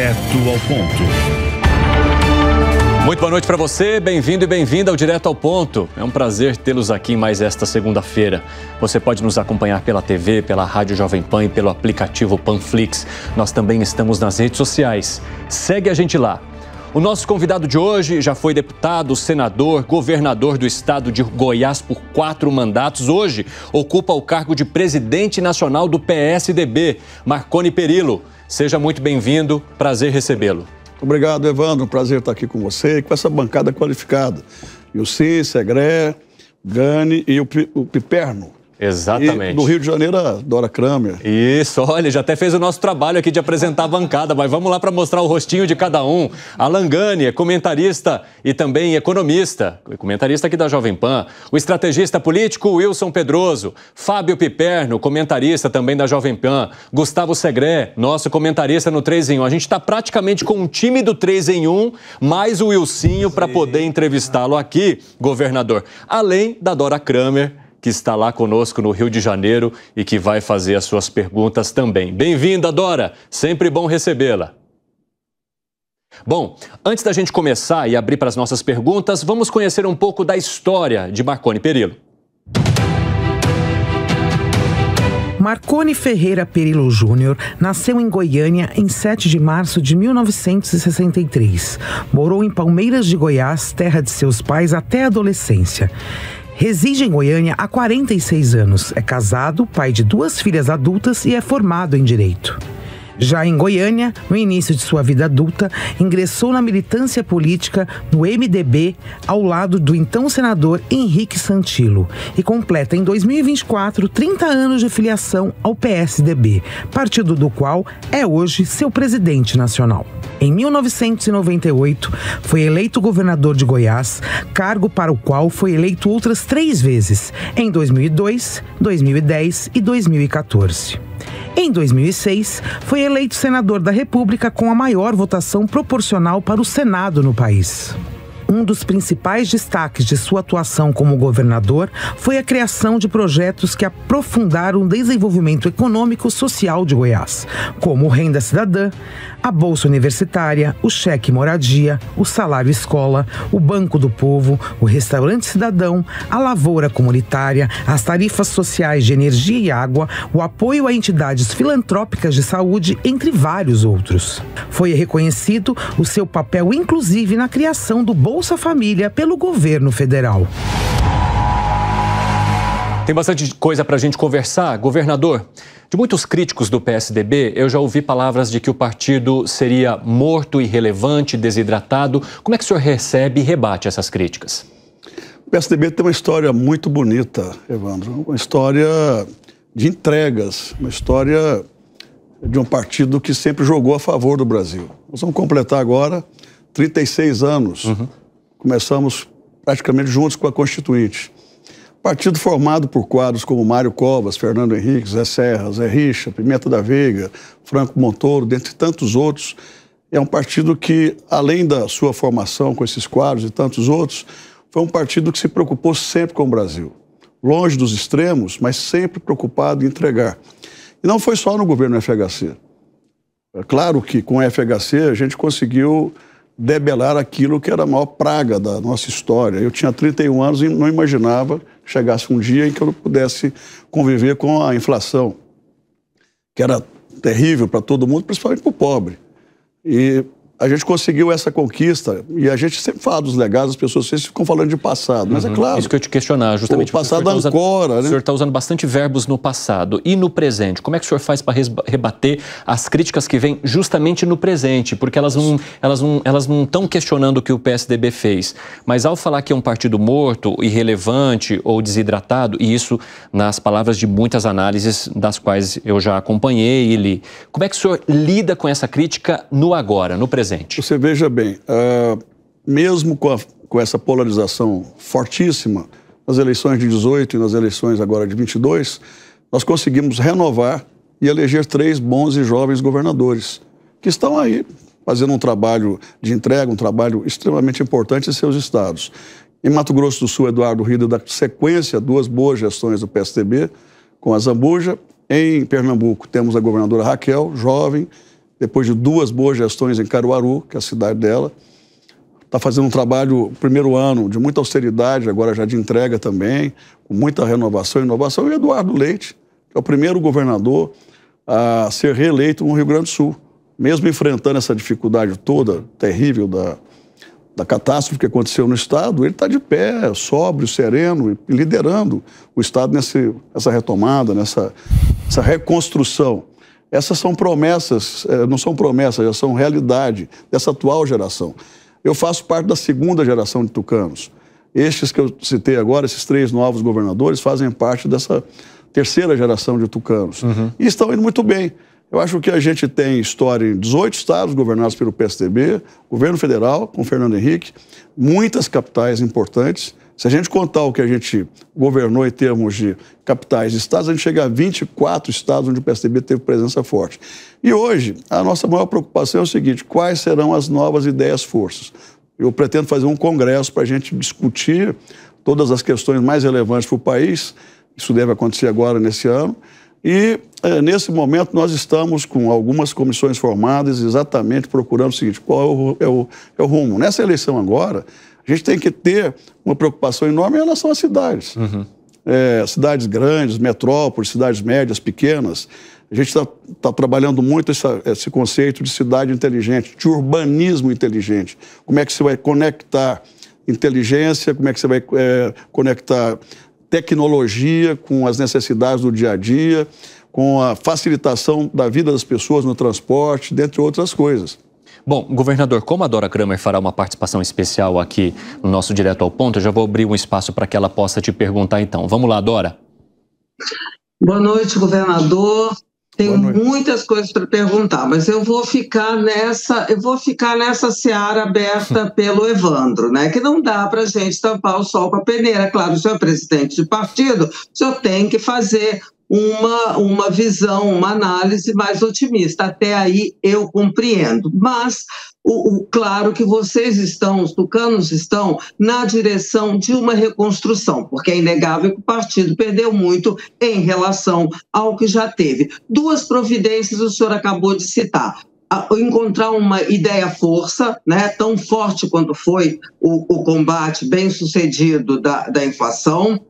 Direto ao ponto. Muito boa noite para você, bem-vindo e bem-vinda ao Direto ao Ponto. É um prazer tê-los aqui mais esta segunda-feira. Você pode nos acompanhar pela TV, pela Rádio Jovem Pan e pelo aplicativo Panflix. Nós também estamos nas redes sociais. Segue a gente lá. O nosso convidado de hoje já foi deputado, senador, governador do estado de Goiás por 4 mandatos. Hoje ocupa o cargo de presidente nacional do PSDB, Marconi Perillo. Seja muito bem-vindo, prazer recebê-lo. Obrigado, Evandro. Um prazer estar aqui com você e com essa bancada qualificada. Ilci, Segré, Gani e o Piperno. Exatamente. E do Rio de Janeiro, a Dora Kramer. Isso, olha, já até fez o nosso trabalho aqui de apresentar a bancada, mas vamos lá para mostrar o rostinho de cada um. Alan Gani é comentarista e também economista, comentarista aqui da Jovem Pan. O estrategista político Wilson Pedroso. Fábio Piperno, comentarista também da Jovem Pan. Gustavo Segré, nosso comentarista no 3 em 1. A gente está praticamente com um time do 3 em 1, mais o Wilsinho para poder entrevistá-lo aqui, governador. Além da Dora Kramer, que está lá conosco no Rio de Janeiro e que vai fazer as suas perguntas também. Bem-vinda, Dora! Sempre bom recebê-la. Bom, antes da gente começar e abrir para as nossas perguntas, vamos conhecer um pouco da história de Marconi Perillo. Marconi Ferreira Perillo Júnior nasceu em Goiânia em 7 de março de 1963. Morou em Palmeiras de Goiás, terra de seus pais, até a adolescência. Reside em Goiânia há 46 anos. É casado, pai de 2 filhas adultas e é formado em Direito. Já em Goiânia, no início de sua vida adulta, ingressou na militância política no MDB ao lado do então senador Henrique Santillo e completa em 2024 30 anos de filiação ao PSDB, partido do qual é hoje seu presidente nacional. Em 1998, foi eleito governador de Goiás, cargo para o qual foi eleito outras 3 vezes, em 2002, 2010 e 2014. Em 2006, foi eleito senador da República com a maior votação proporcional para o Senado no país. Um dos principais destaques de sua atuação como governador foi a criação de projetos que aprofundaram o desenvolvimento econômico e social de Goiás, como o Renda Cidadã, a Bolsa Universitária, o Cheque Moradia, o Salário Escola, o Banco do Povo, o Restaurante Cidadão, a Lavoura Comunitária, as tarifas sociais de energia e água, o apoio a entidades filantrópicas de saúde, entre vários outros. Foi reconhecido o seu papel, inclusive, na criação do Bolsa Família pelo governo federal. Tem bastante coisa para a gente conversar. Governador, de muitos críticos do PSDB, eu já ouvi palavras de que o partido seria morto, irrelevante, desidratado. Como é que o senhor recebe e rebate essas críticas? O PSDB tem uma história muito bonita, Evandro. Uma história de entregas, uma história de um partido que sempre jogou a favor do Brasil. Nós vamos completar agora 36 anos. Começamos praticamente juntos com a Constituinte. Partido formado por quadros como Mário Covas, Fernando Henrique, Zé Serra, Zé Richa, Pimenta da Veiga, Franco Montoro, dentre tantos outros. É um partido que, além da sua formação com esses quadros e tantos outros, foi um partido que se preocupou sempre com o Brasil. Longe dos extremos, mas sempre preocupado em entregar. E não foi só no governo FHC. É claro que com o FHC a gente conseguiu debelar aquilo que era a maior praga da nossa história. Eu tinha 31 anos e não imaginava que chegasse um dia em que eu pudesse conviver com a inflação, que era terrível para todo mundo, principalmente para o pobre. E a gente conseguiu essa conquista, e a gente sempre fala dos legados, as pessoas sempre ficam falando de passado, mas é claro. Isso que eu te questionar, justamente. O passado ancora, né? O senhor está usando bastante verbos no passado e no presente. Como é que o senhor faz para rebater as críticas que vêm justamente no presente? Porque elas não estão questionando o que o PSDB fez. Mas ao falar que é um partido morto, irrelevante ou desidratado, e isso nas palavras de muitas análises das quais eu já acompanhei e li, como é que o senhor lida com essa crítica no agora, no presente? Você veja bem, mesmo com essa polarização fortíssima nas eleições de 18 e nas eleições agora de 22, nós conseguimos renovar e eleger 3 bons e jovens governadores que estão aí fazendo um trabalho de entrega, um trabalho extremamente importante em seus estados. Em Mato Grosso do Sul, Eduardo Rida dá sequência a 2 boas gestões do PSDB com a Zambuja. Em Pernambuco temos a governadora Raquel, jovem, depois de 2 boas gestões em Caruaru, que é a cidade dela. Está fazendo um trabalho, primeiro ano, de muita austeridade, agora já de entrega também, com muita renovação e inovação. E Eduardo Leite, que é o primeiro governador a ser reeleito no Rio Grande do Sul. Mesmo enfrentando essa dificuldade toda, terrível, da catástrofe que aconteceu no Estado, ele está de pé, sóbrio, sereno, e liderando o Estado nessa retomada, nessa reconstrução. Essas são promessas, não são promessas, já são realidade dessa atual geração. Eu faço parte da 2ª geração de tucanos. Estes que eu citei agora, esses 3 novos governadores, fazem parte dessa 3ª geração de tucanos. E estão indo muito bem. Eu acho que a gente tem história em 18 estados governados pelo PSDB, governo federal, com Fernando Henrique, muitas capitais importantes. Se a gente contar o que a gente governou em termos de capitais de estados, a gente chega a 24 estados onde o PSDB teve presença forte. E hoje, a nossa maior preocupação é o seguinte: quais serão as novas ideias-forças? Eu pretendo fazer um congresso para a gente discutir todas as questões mais relevantes para o país. Isso deve acontecer agora, nesse ano. E, nesse momento, nós estamos com algumas comissões formadas, exatamente procurando o seguinte: qual é o rumo? Nessa eleição agora, a gente tem que ter uma preocupação enorme em relação às cidades. Cidades grandes, metrópoles, cidades médias, pequenas. A gente está trabalhando muito esse conceito de cidade inteligente, de urbanismo inteligente. Como é que você vai conectar inteligência, como é que você vai conectar tecnologia com as necessidades do dia a dia, com a facilitação da vida das pessoas no transporte, dentre outras coisas. Bom, governador, como a Dora Kramer fará uma participação especial aqui no nosso Direto ao Ponto, eu já vou abrir um espaço para que ela possa te perguntar então. Vamos lá, Dora. Boa noite, governador. Tenho muitas coisas para perguntar, mas eu vou ficar nessa seara aberta pelo Evandro, né? Que não dá para a gente tampar o sol com a peneira. Claro, o senhor é presidente de partido, o senhor tem que fazer uma visão, uma análise mais otimista. Até aí eu compreendo. Mas, claro que vocês estão, os tucanos estão na direção de uma reconstrução, porque é inegável que o partido perdeu muito em relação ao que já teve. 2 providências o senhor acabou de citar. Encontrar uma ideia-força, né, tão forte quanto foi o combate bem-sucedido da inflação,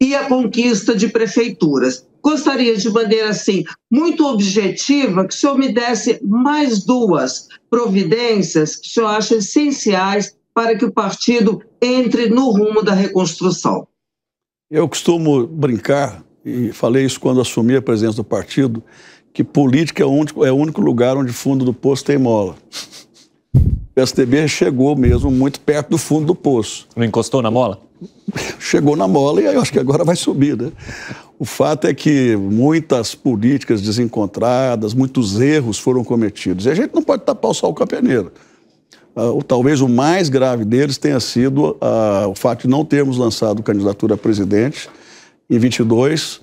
e a conquista de prefeituras. Gostaria, de maneira assim, muito objetiva, que o senhor me desse mais 2 providências que o senhor acha essenciais para que o partido entre no rumo da reconstrução. Eu costumo brincar, e falei isso quando assumi a presidência do partido, que política é o único lugar onde o fundo do poço tem mola. O PSDB chegou mesmo muito perto do fundo do poço. Não encostou na mola? Chegou na mola e eu acho que agora vai subir, né? O fato é que muitas políticas desencontradas, muitos erros foram cometidos. E a gente não pode tapar o sol com a peneira. Talvez o mais grave deles tenha sido o fato de não termos lançado candidatura a presidente em 22,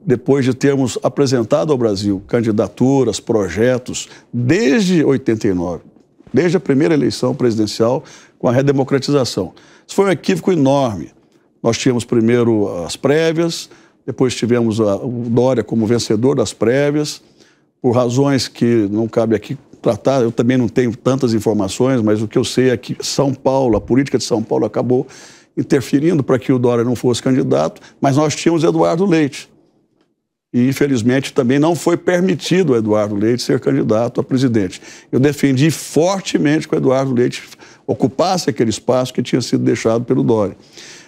depois de termos apresentado ao Brasil candidaturas, projetos, desde 89, desde a primeira eleição presidencial com a redemocratização. Isso foi um equívoco enorme. Nós tínhamos primeiro as prévias, depois tivemos o Dória como vencedor das prévias, por razões que não cabe aqui tratar. Eu também não tenho tantas informações, mas o que eu sei é que São Paulo, a política de São Paulo acabou interferindo para que o Dória não fosse candidato, mas nós tínhamos Eduardo Leite. E, infelizmente, também não foi permitido ao Eduardo Leite ser candidato a presidente. Eu defendi fortemente que o Eduardo Leite ocupasse aquele espaço que tinha sido deixado pelo Dória.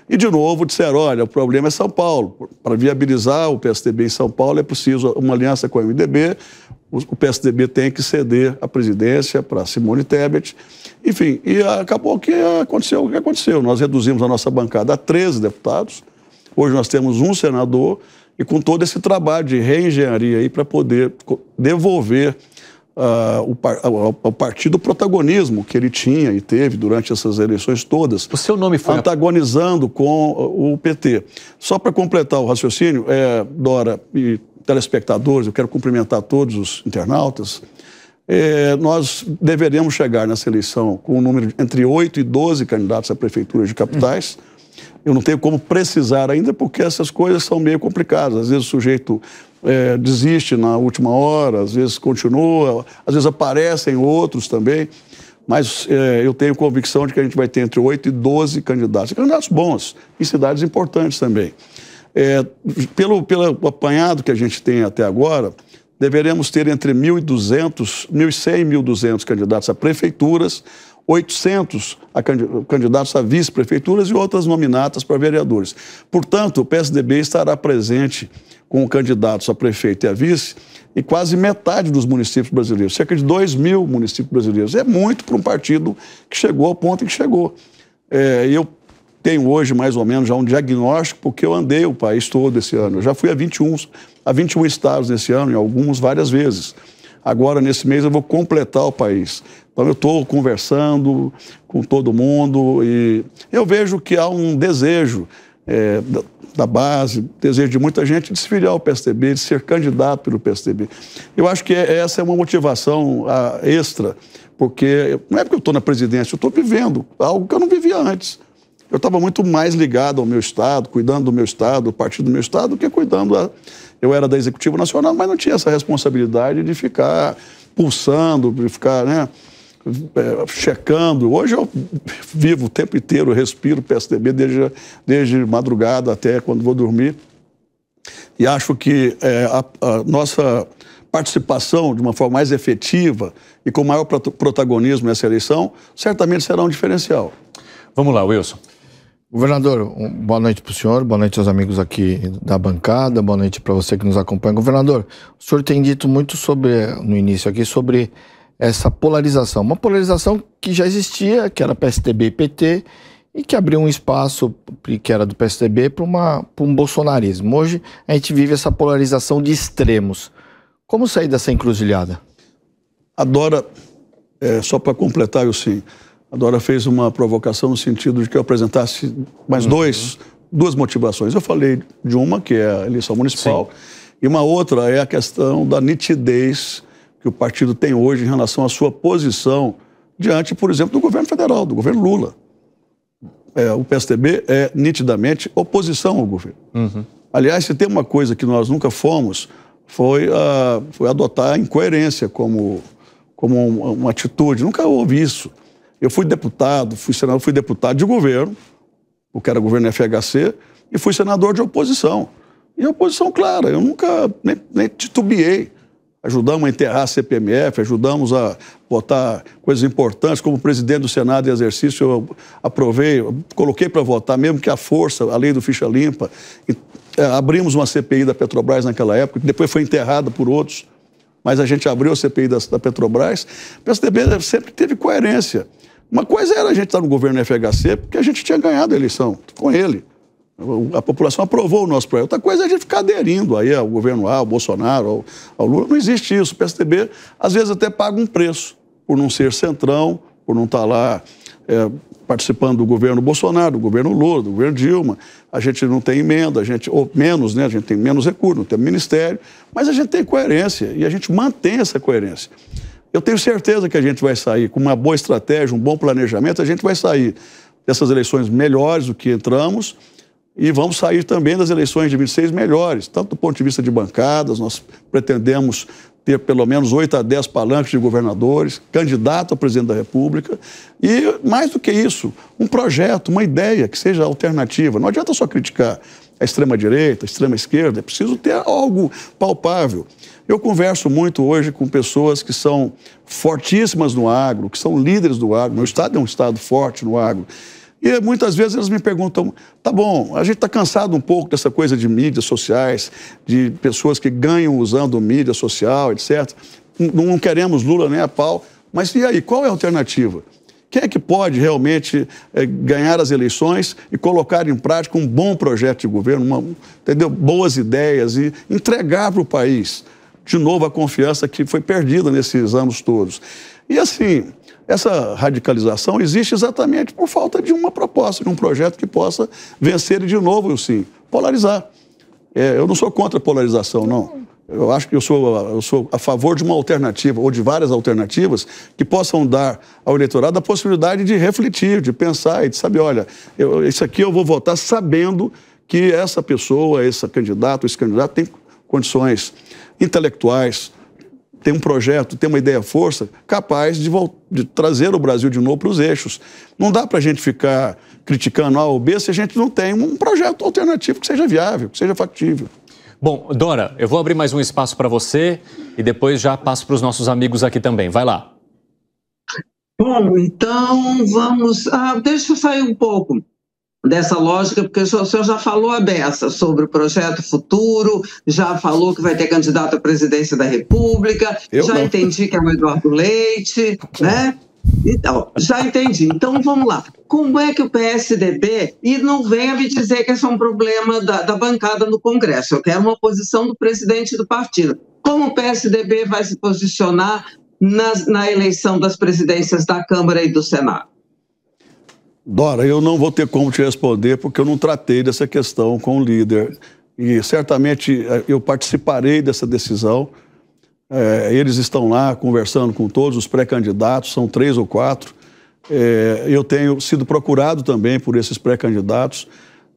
E, de novo, disseram, olha, o problema é São Paulo. Para viabilizar o PSDB em São Paulo é preciso uma aliança com o MDB, o PSDB tem que ceder a presidência para Simone Tebet. Enfim, e acabou que aconteceu o que aconteceu. Nós reduzimos a nossa bancada a 13 deputados, hoje nós temos um senador, e com todo esse trabalho de reengenharia aí para poder devolver ao partido o protagonismo que ele tinha e teve durante essas eleições todas. O seu nome foi antagonizando com o PT. Só para completar o raciocínio, Dora e telespectadores, eu quero cumprimentar todos os internautas. Nós deveríamos chegar nessa eleição com um número entre 8 e 12 candidatos a prefeituras de capitais. Eu não tenho como precisar ainda, porque essas coisas são meio complicadas. Às vezes o sujeito desiste na última hora, às vezes continua, às vezes aparecem outros também, mas eu tenho convicção de que a gente vai ter entre 8 e 12 candidatos, candidatos bons, em cidades importantes também. Pelo apanhado que a gente tem até agora, deveremos ter entre 1.200, 1.100 e 1.200 candidatos a prefeituras, 800 candidatos a vice-prefeituras e outras nominatas para vereadores. Portanto, o PSDB estará presente com candidatos a prefeito e a vice em quase metade dos municípios brasileiros, cerca de 2.000 municípios brasileiros. É muito para um partido que chegou ao ponto em que chegou. Eu tenho hoje, mais ou menos, já um diagnóstico, porque eu andei o país todo esse ano. Eu já fui a 21 estados nesse ano, em alguns várias vezes. Agora, nesse mês, eu vou completar o país. Então, eu estou conversando com todo mundo e eu vejo que há um desejo da base, desejo de muita gente de se filiar ao PSDB, de ser candidato pelo PSDB. Eu acho que essa é uma motivação extra, porque não é porque eu estou na presidência, eu estou vivendo algo que eu não vivia antes. Eu estava muito mais ligado ao meu estado, cuidando do meu estado, do partido do meu estado, do que cuidando Eu era da Executiva Nacional, mas não tinha essa responsabilidade de ficar pulsando, de ficar, checando. Hoje eu vivo o tempo inteiro, respiro PSDB desde madrugada até quando vou dormir. E acho que a nossa participação de uma forma mais efetiva e com maior protagonismo nessa eleição certamente será um diferencial. Vamos lá, Wilson. Governador, boa noite para o senhor, boa noite aos amigos aqui da bancada, boa noite para você que nos acompanha. Governador, o senhor tem dito muito no início aqui, sobre essa polarização. Uma polarização que já existia, que era PSDB e PT, e que abriu um espaço, que era do PSDB, para um bolsonarismo. Hoje a gente vive essa polarização de extremos. Como sair dessa encruzilhada? A Dora, só para completar, a Dora fez uma provocação no sentido de que eu apresentasse mais duas motivações. Eu falei de uma, que é a eleição municipal, e uma outra é a questão da nitidez que o partido tem hoje em relação à sua posição diante, por exemplo, do governo federal, do governo Lula. O PSDB é nitidamente oposição ao governo. Aliás, se tem uma coisa que nós nunca fomos, foi adotar a incoerência como uma atitude. Nunca houve isso. Eu fui deputado, fui senador, fui deputado de governo, porque era governo FHC, e fui senador de oposição. E a oposição, clara, eu nunca nem titubeei. Ajudamos a enterrar a CPMF, ajudamos a votar coisas importantes, como presidente do Senado em exercício, eu coloquei para votar, mesmo que à força, a lei do ficha limpa. Abrimos uma CPI da Petrobras naquela época, que depois foi enterrada por outros, mas a gente abriu a CPI da Petrobras. O PSDB sempre teve coerência. Uma coisa era a gente estar no governo FHC, porque a gente tinha ganhado a eleição com ele. A população aprovou o nosso projeto. Outra coisa é a gente ficar aderindo aí ao governo ao Bolsonaro, ao Lula. Não existe isso. O PSDB, às vezes, até paga um preço por não ser centrão, por não estar lá participando do governo Bolsonaro, do governo Lula, do governo Dilma. A gente não tem emenda, ou menos, a gente tem menos recursos, não tem ministério, mas a gente tem coerência e a gente mantém essa coerência. Eu tenho certeza que a gente vai sair com uma boa estratégia, um bom planejamento, a gente vai sair dessas eleições melhores do que entramos e vamos sair também das eleições de 26 melhores, tanto do ponto de vista de bancadas, nós pretendemos ter pelo menos 8 a 10 palanques de governadores, candidato a presidente da República e, mais do que isso, um projeto, uma ideia que seja alternativa. Não adianta só criticar a extrema-direita, a extrema-esquerda, é preciso ter algo palpável. Eu converso muito hoje com pessoas que são fortíssimas no agro, que são líderes do agro. Meu estado é um estado forte no agro. E muitas vezes eles me perguntam, tá bom, a gente está cansado um pouco dessa coisa de mídias sociais, de pessoas que ganham usando mídia social, etc. Não queremos Lula nem a pau, mas e aí, qual é a alternativa? Quem é que pode realmente ganhar as eleições e colocar em prática um bom projeto de governo, entendeu? Boas ideias e entregar para o país, de novo, a confiança que foi perdida nesses anos todos. E assim, essa radicalização existe exatamente por falta de uma proposta, de um projeto que possa vencer e, de novo, polarizar. Eu não sou contra a polarização, não. Eu acho que eu sou a favor de uma alternativa, ou de várias alternativas, que possam dar ao eleitorado a possibilidade de refletir, de pensar e de saber, olha, isso aqui eu vou votar sabendo que essa pessoa, esse candidato tem condições intelectuais, tem um projeto, tem uma ideia força, capaz de trazer o Brasil de novo para os eixos. Não dá para a gente ficar criticando A ou B se a gente não tem um projeto alternativo que seja viável, que seja factível. Bom, Dora, eu vou abrir mais um espaço para você e depois já passo para os nossos amigos aqui também. Vai lá. Bom, então vamos... deixa eu sair um pouco dessa lógica, porque o senhor já falou a beça sobre o projeto futuro, já falou que vai ter candidato à presidência da República, entendi que é o Eduardo Leite, né? Então, já entendi. Então, vamos lá. Como é que o PSDB... E não venha me dizer que esse é um problema da bancada no Congresso. Eu quero uma posição do presidente do partido. Como o PSDB vai se posicionar na eleição das presidências da Câmara e do Senado? Dora, eu não vou ter como te responder porque eu não tratei dessa questão com o líder. E certamente eu participarei dessa decisão. Eles estão lá conversando com todos os pré-candidatos, são 3 ou 4. Eu tenho sido procurado também por esses pré-candidatos,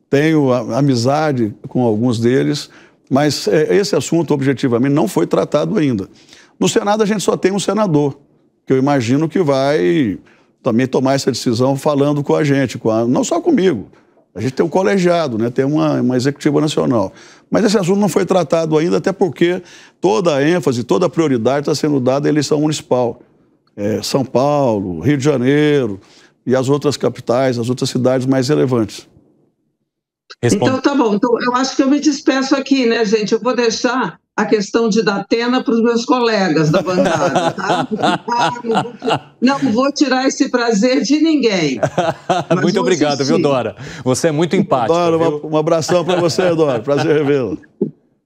tenho amizade com alguns deles, mas esse assunto, objetivamente, não foi tratado ainda. No Senado, a gente só tem um senador, que eu imagino que vai também tomar essa decisão falando com a gente, não só comigo. A gente tem um colegiado, né? Tem uma executiva nacional. Mas esse assunto não foi tratado ainda, até porque toda a ênfase, toda a prioridade está sendo dada à eleição municipal. São Paulo, Rio de Janeiro e as outras capitais, as outras cidades mais relevantes. Então, tá bom. Então, eu acho que eu me despeço aqui, né, gente? Eu vou deixar a questão de Datena para os meus colegas da bancada, tá? Não vou tirar esse prazer de ninguém. Muito obrigado, viu, Dora? Você é muito empática. Dora, um abração para você, Dora. Prazer revê-la.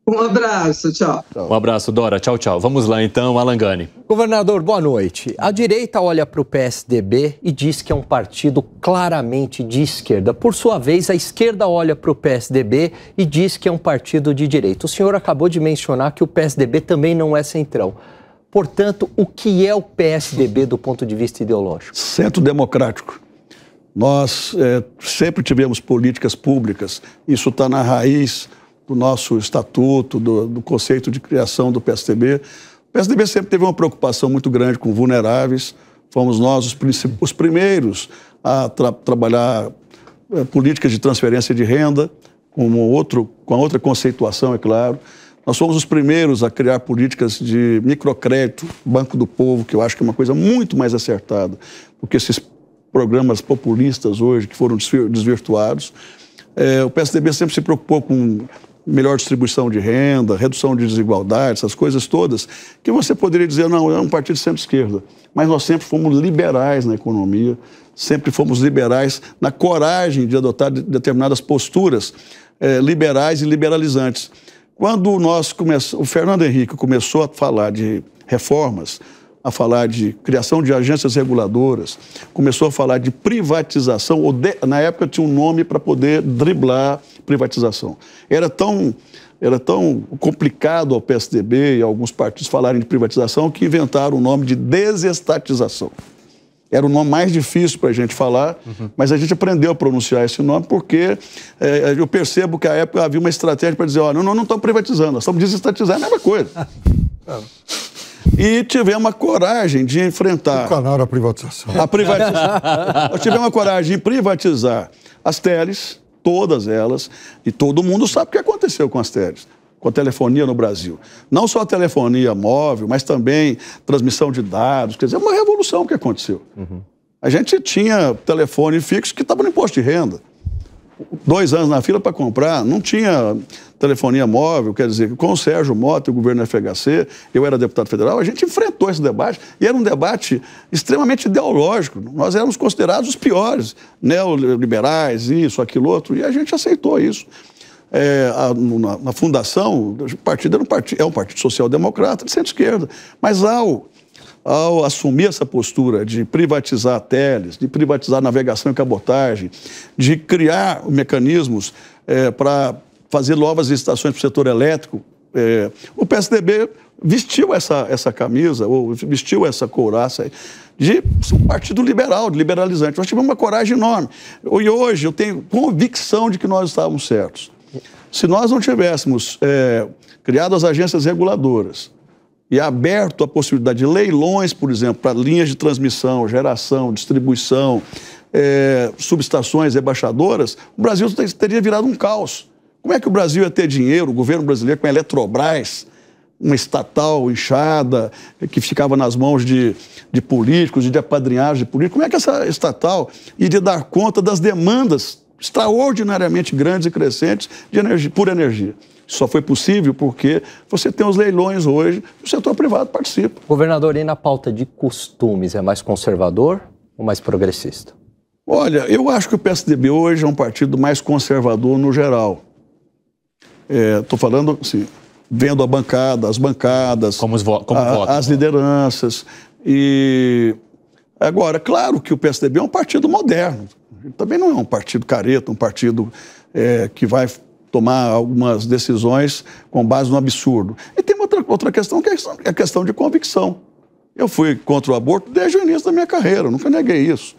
Um abraço, tchau. Um abraço, Dora. Tchau, tchau. Vamos lá, então, Alangani. Governador, boa noite. A direita olha para o PSDB e diz que é um partido claramente de esquerda. Por sua vez, a esquerda olha para o PSDB e diz que é um partido de direita. O senhor acabou de mencionar que o PSDB também não é centrão. Portanto, o que é o PSDB do ponto de vista ideológico? Centro democrático. Nós sempre tivemos políticas públicas. Isso está na raiz do nosso estatuto, do conceito de criação do PSDB. O PSDB sempre teve uma preocupação muito grande com vulneráveis. Fomos nós os primeiros a trabalhar políticas de transferência de renda, com a outra conceituação, é claro. Nós fomos os primeiros a criar políticas de microcrédito, Banco do Povo, que eu acho que é uma coisa muito mais acertada do que esses programas populistas hoje que foram desvirtuados. O PSDB sempre se preocupou com melhor distribuição de renda, redução de desigualdade, essas coisas todas, que você poderia dizer, não, é um partido de centro-esquerda. Mas nós sempre fomos liberais na economia, sempre fomos liberais na coragem de adotar determinadas posturas liberais e liberalizantes. Quando o Fernando Henrique começou a falar de reformas, a falar de criação de agências reguladoras, começou a falar de privatização, na época tinha um nome para poder driblar privatização. Era tão complicado ao PSDB e a alguns partidos falarem de privatização que inventaram o nome de desestatização. Era o nome mais difícil para a gente falar, mas a gente aprendeu a pronunciar esse nome porque eu percebo que à época havia uma estratégia para dizer, olha, não estamos privatizando, nós estamos desestatizando, é a mesma coisa. E tivemos a coragem de enfrentar... O canal da privatização. A privatização. Nós tivemos a coragem de privatizar as teles, todas elas, e todo mundo sabe o que aconteceu com as teles, com a telefonia no Brasil. Não só a telefonia móvel, mas também transmissão de dados. Quer dizer, é uma revolução que aconteceu. A gente tinha telefone fixo que estava no imposto de renda. 2 anos na fila para comprar, não tinha telefonia móvel, quer dizer, com o Sérgio Mota e o governo FHC, eu era deputado federal, a gente enfrentou esse debate, e era um debate extremamente ideológico. Nós éramos considerados os piores, neoliberais, isso, aquilo, outro, e a gente aceitou isso. Na fundação, o partido é um partido social-democrata de centro-esquerda, mas ao assumir essa postura de privatizar teles, de privatizar navegação e cabotagem, de criar mecanismos para fazer novas licitações para o setor elétrico, o PSDB vestiu essa camisa, ou vestiu essa couraça de um partido liberal, de liberalizante. Nós tivemos uma coragem enorme. E hoje eu tenho convicção de que nós estávamos certos. Se nós não tivéssemos criado as agências reguladoras e aberto a possibilidade de leilões, por exemplo, para linhas de transmissão, geração, distribuição, subestações rebaixadoras, o Brasil teria virado um caos. Como é que o Brasil ia ter dinheiro, o governo brasileiro com a Eletrobras, uma estatal inchada, que ficava nas mãos de políticos e de apadrinhados de políticos? Como é que essa estatal iria dar conta das demandas extraordinariamente grandes e crescentes de energia, por energia? Só foi possível porque você tem os leilões hoje, o setor privado participa. Governador, e na pauta de costumes, é mais conservador ou mais progressista? Olha, eu acho que o PSDB hoje é um partido mais conservador no geral. Estou falando assim, vendo a bancada, as bancadas, as lideranças. E agora, claro que o PSDB é um partido moderno. Ele também não é um partido careta, um partido que vai tomar algumas decisões com base no absurdo. E tem outra questão, que é a questão de convicção. Eu fui contra o aborto desde o início da minha carreira, nunca neguei isso.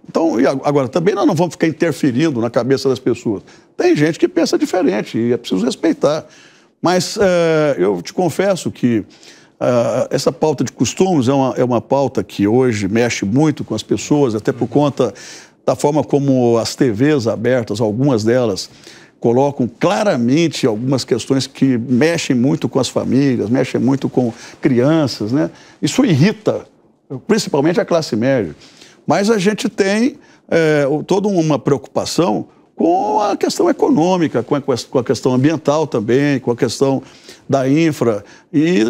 Então, e agora, também nós não vamos ficar interferindo na cabeça das pessoas. Tem gente que pensa diferente e é preciso respeitar. Mas eu te confesso que essa pauta de costumes é uma pauta que hoje mexe muito com as pessoas, até por conta da forma como as TVs abertas, algumas delas, colocam claramente algumas questões que mexem muito com as famílias, mexem muito com crianças, né? Isso irrita, principalmente a classe média. Mas a gente tem toda uma preocupação com a questão econômica, com a questão ambiental também, com a questão da infra e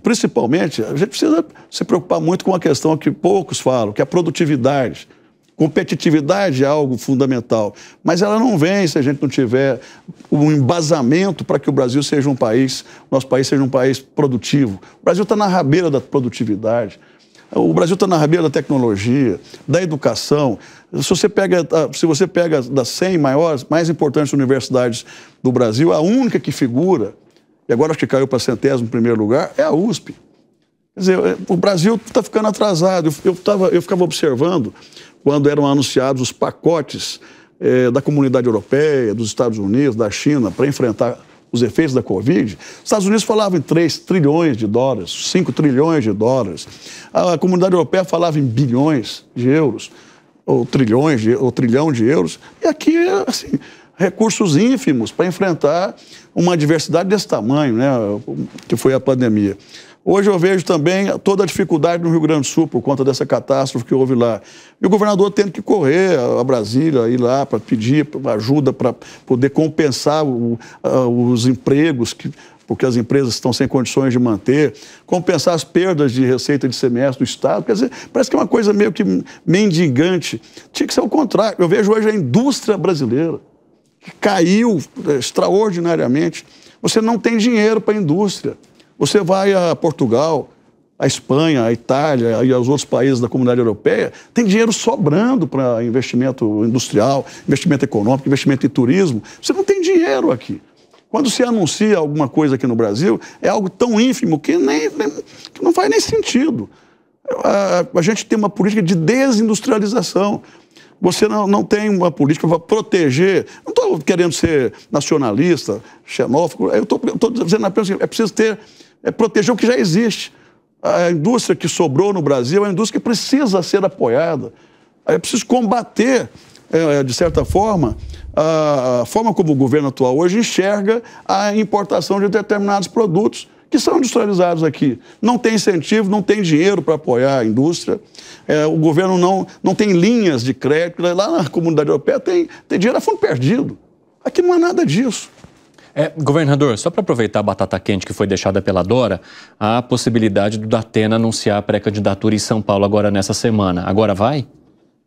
principalmente, a gente precisa se preocupar muito com a questão que poucos falam, que é a produtividade. Competitividade é algo fundamental, mas ela não vem se a gente não tiver um embasamento para que o Brasil seja um país, nosso país seja um país produtivo. O Brasil está na rabeira da produtividade. O Brasil está na rabeira da tecnologia, da educação. Se você pega das 100 mais importantes universidades do Brasil, a única que figura, e agora acho que caiu para 100º lugar, é a USP. Quer dizer, o Brasil está ficando atrasado. Eu ficava observando, quando eram anunciados os pacotes da Comunidade Europeia, dos Estados Unidos, da China, para enfrentar os efeitos da Covid, os Estados Unidos falavam em 3 trilhões de dólares, 5 trilhões de dólares. A Comunidade Europeia falava em bilhões de euros, ou trilhão de euros. E aqui, assim, recursos ínfimos para enfrentar uma adversidade desse tamanho, né, que foi a pandemia. Hoje eu vejo também toda a dificuldade no Rio Grande do Sul por conta dessa catástrofe que houve lá. E o governador tendo que correr a Brasília, ir lá para pedir ajuda para poder compensar os empregos, porque as empresas estão sem condições de manter, compensar as perdas de receita de semestre do Estado. Quer dizer, parece que é uma coisa meio que mendigante. Tinha que ser o contrário. Eu vejo hoje a indústria brasileira, que caiu extraordinariamente. Você não tem dinheiro para a indústria. Você vai a Portugal, a Espanha, a Itália e aos outros países da Comunidade Europeia, tem dinheiro sobrando para investimento industrial, investimento econômico, investimento em turismo. Você não tem dinheiro aqui. Quando se anuncia alguma coisa aqui no Brasil, é algo tão ínfimo que não faz nem sentido. A gente tem uma política de desindustrialização. Você não tem uma política para proteger. Não estou querendo ser nacionalista, xenófobo. Eu estou dizendo apenas que é preciso proteger o que já existe. A indústria que sobrou no Brasil é uma indústria que precisa ser apoiada. É preciso combater, de certa forma, a forma como o governo atual hoje enxerga a importação de determinados produtos que são industrializados aqui. Não tem incentivo, não tem dinheiro para apoiar a indústria. O governo não tem linhas de crédito. Lá na Comunidade Europeia tem dinheiro a fundo perdido. Aqui não há nada disso. Governador, só para aproveitar a batata quente que foi deixada pela Dora, há a possibilidade do Datena anunciar a pré-candidatura em São Paulo agora nessa semana. Agora vai?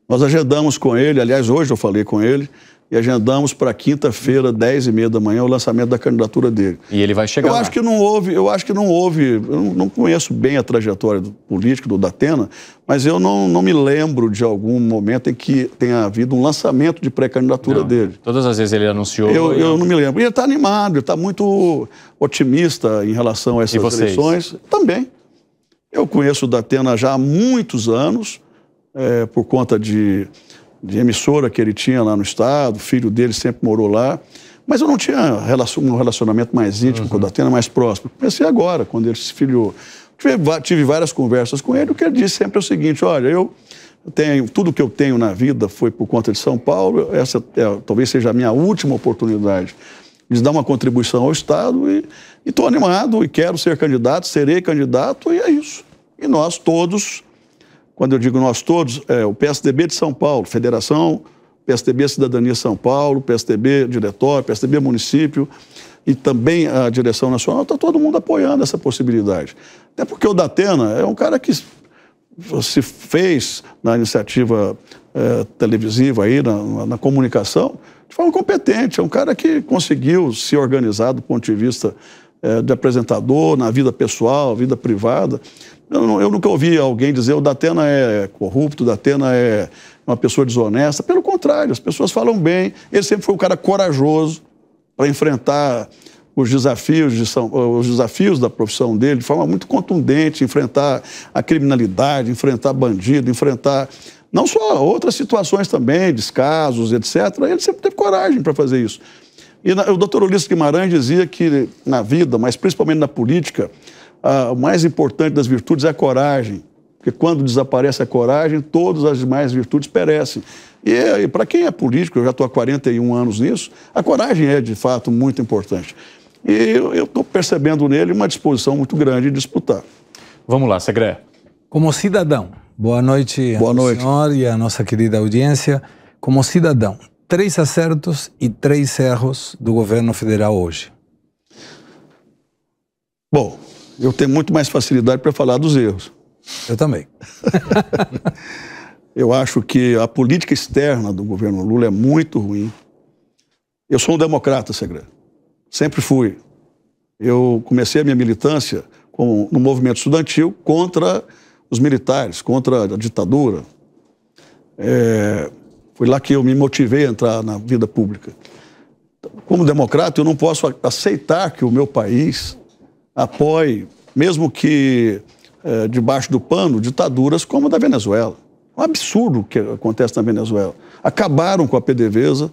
Nós agendamos com ele, aliás, hoje eu falei com ele, e agendamos para quinta-feira, 10h30 da manhã, o lançamento da candidatura dele. E ele vai chegar lá? Eu acho que não houve, eu não conheço bem a trajetória política do Datena, mas eu não me lembro de algum momento em que tenha havido um lançamento de pré-candidatura dele. Todas as vezes ele anunciou... Eu não me lembro. E ele está animado, ele está muito otimista em relação a essas eleições. Também. Eu conheço o Datena já há muitos anos, por conta de emissora que ele tinha lá no estado, o filho dele sempre morou lá, Mas eu não tinha um relacionamento mais íntimo com o Datena, mais próximo. Comecei agora, quando ele se filiou. Tive várias conversas com ele, o que ele disse sempre é o seguinte, olha, tudo que eu tenho na vida foi por conta de São Paulo, essa talvez seja a minha última oportunidade de dar uma contribuição ao Estado e estou animado e quero ser candidato, serei candidato e é isso. E nós todos, quando eu digo nós todos, o PSDB de São Paulo, Federação, PSDB Cidadania São Paulo, PSDB Diretório, PSDB Município e também a direção nacional, está todo mundo apoiando essa possibilidade. Até porque o Datena é um cara que se fez na iniciativa televisiva, aí, na comunicação, de forma competente. É um cara que conseguiu se organizar do ponto de vista de apresentador, na vida pessoal, vida privada. Eu nunca ouvi alguém dizer o Datena é corrupto, o Datena é uma pessoa desonesta. Pelo contrário, as pessoas falam bem. Ele sempre foi um cara corajoso para enfrentar os desafios da profissão dele de forma muito contundente, enfrentar a criminalidade, enfrentar bandido, enfrentar não só outras situações também, descasos, etc. Ele sempre teve coragem para fazer isso. E o doutor Ulisses Guimarães dizia que na vida, mas principalmente na política, o mais importante das virtudes é a coragem. Porque quando desaparece a coragem, todas as demais virtudes perecem. E para quem é político, eu já estou há 41 anos nisso, a coragem é, de fato, muito importante. E eu estou percebendo nele uma disposição muito grande de disputar. Vamos lá, Segré. Como cidadão, boa noite ao senhor e à nossa querida audiência. Como cidadão, 3 acertos e 3 erros do governo federal hoje. Bom, eu tenho muito mais facilidade para falar dos erros. Eu também. Eu acho que a política externa do governo Lula é muito ruim. Eu sou um democrata, Segré. Sempre fui. Eu comecei a minha militância no movimento estudantil contra os militares, contra a ditadura. Foi lá que eu me motivei a entrar na vida pública. Como democrata, eu não posso aceitar que o meu país apoie, mesmo que debaixo do pano, ditaduras como a da Venezuela. É um absurdo o que acontece na Venezuela. Acabaram com a PDVSA,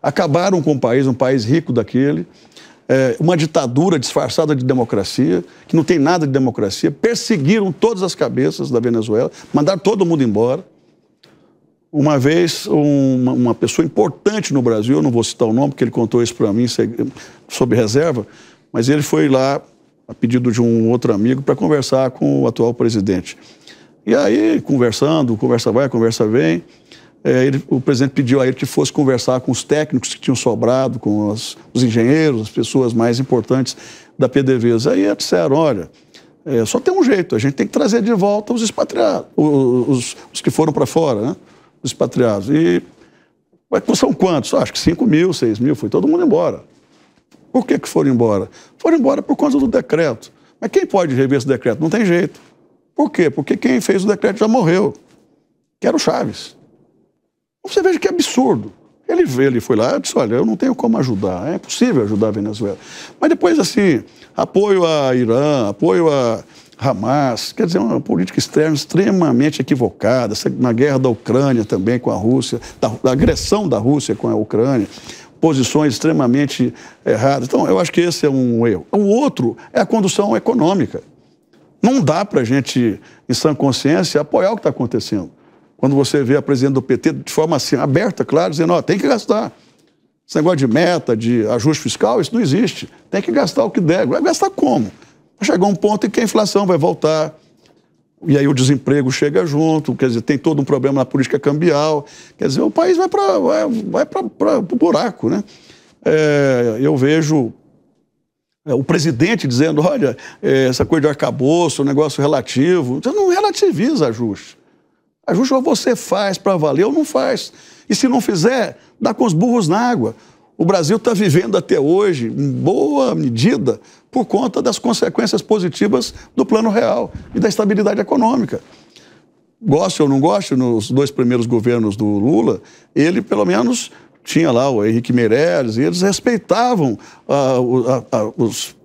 acabaram com um país rico daquele, uma ditadura disfarçada de democracia, que não tem nada de democracia, perseguiram todas as cabeças da Venezuela, mandaram todo mundo embora. Uma vez, uma pessoa importante no Brasil, eu não vou citar o nome, porque ele contou isso para mim sob reserva, mas ele foi lá, a pedido de um outro amigo, para conversar com o atual presidente. E aí, conversa vai, conversa vem, o presidente pediu a ele que fosse conversar com os técnicos que tinham sobrado, com os engenheiros, as pessoas mais importantes da PDVSA. Aí eles disseram, olha, só tem um jeito, a gente tem que trazer de volta os expatriados, os que foram para fora, né? Os expatriados. E são quantos? Acho que 5 mil, 6 mil, foi todo mundo embora. Por que foram embora? Foram embora por conta do decreto. Mas quem pode rever esse decreto? Não tem jeito. Por quê? Porque quem fez o decreto já morreu, que era o Chaves. Você veja que absurdo. Ele foi lá e disse, olha, eu não tenho como ajudar, é impossível ajudar a Venezuela. Mas depois, assim, apoio a Irã, apoio a Hamas, quer dizer, uma política externa extremamente equivocada, na guerra da Ucrânia também com a Rússia, da agressão da Rússia com a Ucrânia, posições extremamente erradas. Então, eu acho que esse é um erro. O outro é a condução econômica. Não dá para a gente, em sã consciência, apoiar o que está acontecendo. Quando você vê a presidente do PT de forma assim, aberta, claro, dizendo, ó, tem que gastar. Esse negócio de meta, de ajuste fiscal, isso não existe. Tem que gastar o que der. Vai gastar como? Vai chegar um ponto em que a inflação vai voltar. E aí o desemprego chega junto, quer dizer, tem todo um problema na política cambial. Quer dizer, o país vai para o buraco, né? Eu vejo o presidente dizendo, olha, essa coisa de arcabouço, um negócio relativo. Você não relativiza ajuste. Ajuste ou você faz para valer ou não faz. E se não fizer, dá com os burros na água. O Brasil está vivendo até hoje, em boa medida, por conta das consequências positivas do Plano Real e da estabilidade econômica. Goste ou não goste, nos 2 primeiros governos do Lula, ele pelo menos tinha lá o Henrique Meirelles, e eles respeitavam os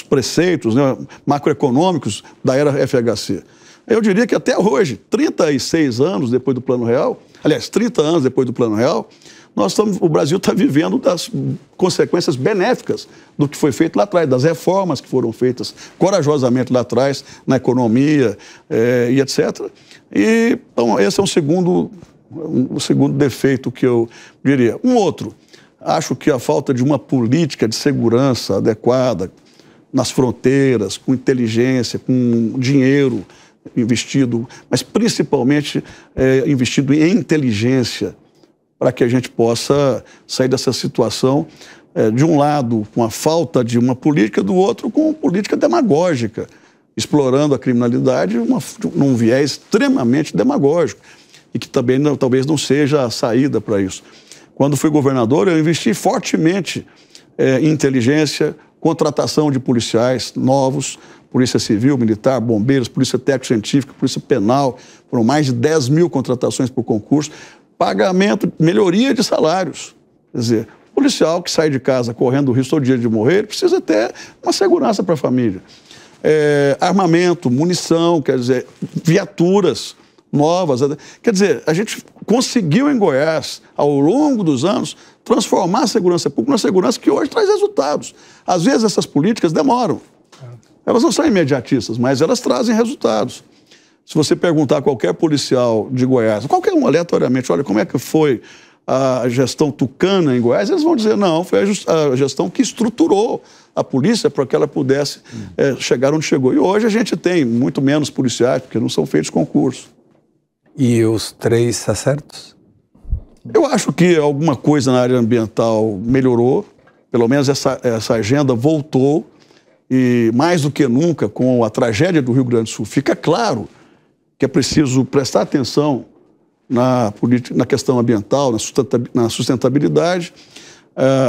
preceitos, né, macroeconômicos da era FHC. Eu diria que até hoje, 36 anos depois do Plano Real, aliás, 30 anos depois do Plano Real, o Brasil está vivendo das consequências benéficas do que foi feito lá atrás, das reformas que foram feitas corajosamente lá atrás, na economia e etc. E, então, esse é um segundo defeito que eu diria. Um outro, acho que a falta de uma política de segurança adequada nas fronteiras, com inteligência, com dinheiro investido, mas principalmente investido em inteligência, para que a gente possa sair dessa situação, de um lado, com a falta de uma política, do outro, com uma política demagógica, explorando a criminalidade num viés extremamente demagógico, e que também talvez não seja a saída para isso. Quando fui governador, eu investi fortemente em inteligência, contratação de policiais novos, Polícia Civil, Militar, Bombeiros, Polícia Técnico-Científica, Polícia Penal, foram mais de 10 mil contratações por concurso, pagamento, melhoria de salários. Quer dizer, o policial que sai de casa correndo o risco todo dia de morrer, ele precisa ter uma segurança para a família. Armamento, munição, quer dizer, viaturas novas. Quer dizer, a gente conseguiu em Goiás, ao longo dos anos, transformar a segurança pública numa segurança que hoje traz resultados. Às vezes essas políticas demoram. Elas não são imediatistas, mas elas trazem resultados. Se você perguntar a qualquer policial de Goiás, qualquer um aleatoriamente, olha, como é que foi a gestão tucana em Goiás, eles vão dizer, não, foi a gestão que estruturou a polícia para que ela pudesse chegar onde chegou. E hoje a gente tem muito menos policiais, porque não são feitos concursos. E os 3 acertos? Eu acho que alguma coisa na área ambiental melhorou, pelo menos essa agenda voltou, e mais do que nunca, com a tragédia do Rio Grande do Sul, fica claro que é preciso prestar atenção na questão ambiental, na sustentabilidade,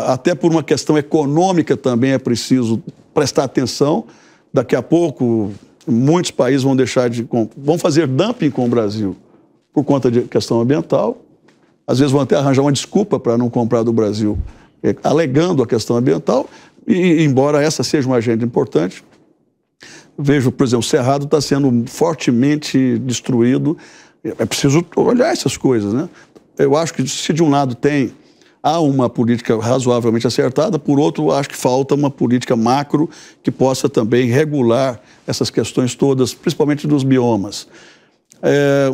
até por uma questão econômica também é preciso prestar atenção. Daqui a pouco, muitos países vão fazer dumping com o Brasil por conta de questão ambiental. Às vezes vão até arranjar uma desculpa para não comprar do Brasil, alegando a questão ambiental, e embora essa seja uma agenda importante, vejo, por exemplo, o Cerrado está sendo fortemente destruído. É preciso olhar essas coisas, né? Eu acho que se de um lado há uma política razoavelmente acertada, por outro, acho que falta uma política macro que possa também regular essas questões todas, principalmente dos biomas.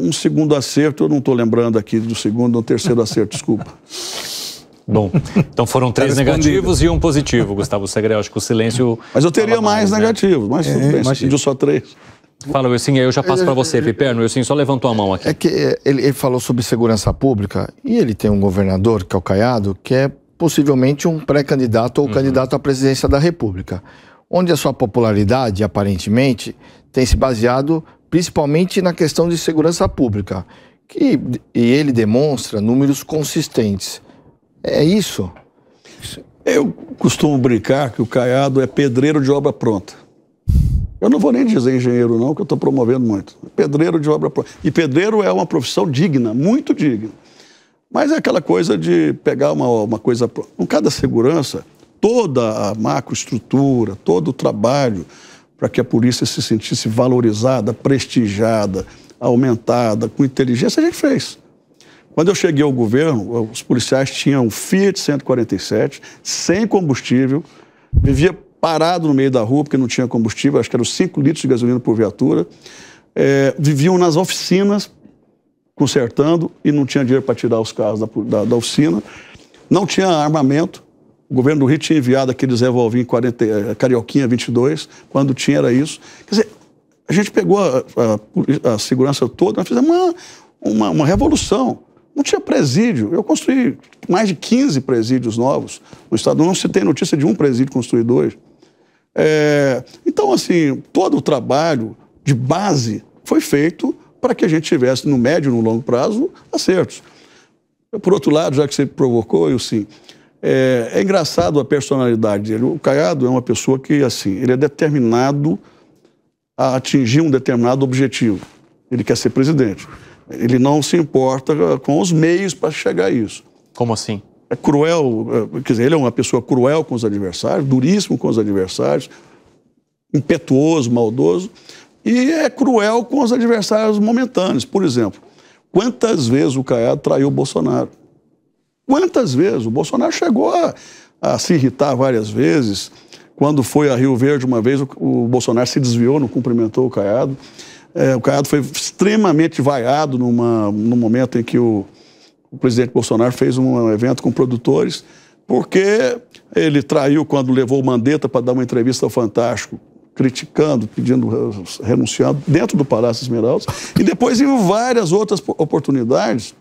Um segundo acerto, eu não estou lembrando aqui do segundo ou terceiro acerto, desculpa. Bom, então foram 3 negativos e 1 positivo, Gustavo Segré. Acho que o silêncio... Mas eu teria mais negativos, mas tudo bem, se pediu só 3. Fala, Wilson, eu já passo para você, Piperno. Wilson só levantou a mão aqui. É que ele falou sobre segurança pública e ele tem um governador, que é o Caiado, que é possivelmente um pré-candidato ou candidato à presidência da República, onde a sua popularidade, aparentemente, tem se baseado principalmente na questão de segurança pública, e ele demonstra números consistentes. É isso? Eu costumo brincar que o Caiado é pedreiro de obra pronta. Eu não vou nem dizer engenheiro não, que eu estou promovendo muito. Pedreiro de obra pronta. E pedreiro é uma profissão digna, muito digna. Mas é aquela coisa de pegar uma coisa... Com cada segurança, toda a macroestrutura, todo o trabalho para que a polícia se sentisse valorizada, prestigiada, aumentada, com inteligência, a gente fez. Quando eu cheguei ao governo, os policiais tinham um Fiat 147, sem combustível, vivia parado no meio da rua porque não tinha combustível, acho que eram 5 litros de gasolina por viatura, viviam nas oficinas, consertando, e não tinha dinheiro para tirar os carros da oficina, não tinha armamento. O governo do Rio tinha enviado aqueles revolvinhos Carioquinha 22, quando tinha era isso. Quer dizer, a gente pegou a segurança toda, nós fizemos uma revolução. Não tinha presídio. Eu construí mais de 15 presídios novos no estado. Não se tem notícia de um presídio construído hoje. Então, assim, todo o trabalho de base foi feito para que a gente tivesse, no médio e no longo prazo, acertos. Por outro lado, já que você provocou, é engraçado a personalidade dele. O Caiado é uma pessoa que, assim, ele é determinado a atingir um determinado objetivo. Ele quer ser presidente. Ele não se importa com os meios para chegar a isso. Como assim? É cruel, quer dizer, ele é uma pessoa cruel com os adversários, duríssimo com os adversários, impetuoso, maldoso, e é cruel com os adversários momentâneos. Por exemplo, quantas vezes o Caiado traiu o Bolsonaro? Quantas vezes? O Bolsonaro chegou a se irritar várias vezes. Quando foi a Rio Verde uma vez, o Bolsonaro se desviou, não cumprimentou o Caiado. O Caiado foi extremamente vaiado no momento em que o presidente Bolsonaro fez um evento com produtores, porque ele traiu quando levou o Mandetta para dar uma entrevista ao Fantástico, criticando, pedindo, renunciando, dentro do Palácio Esmeraldas, e depois em várias outras oportunidades,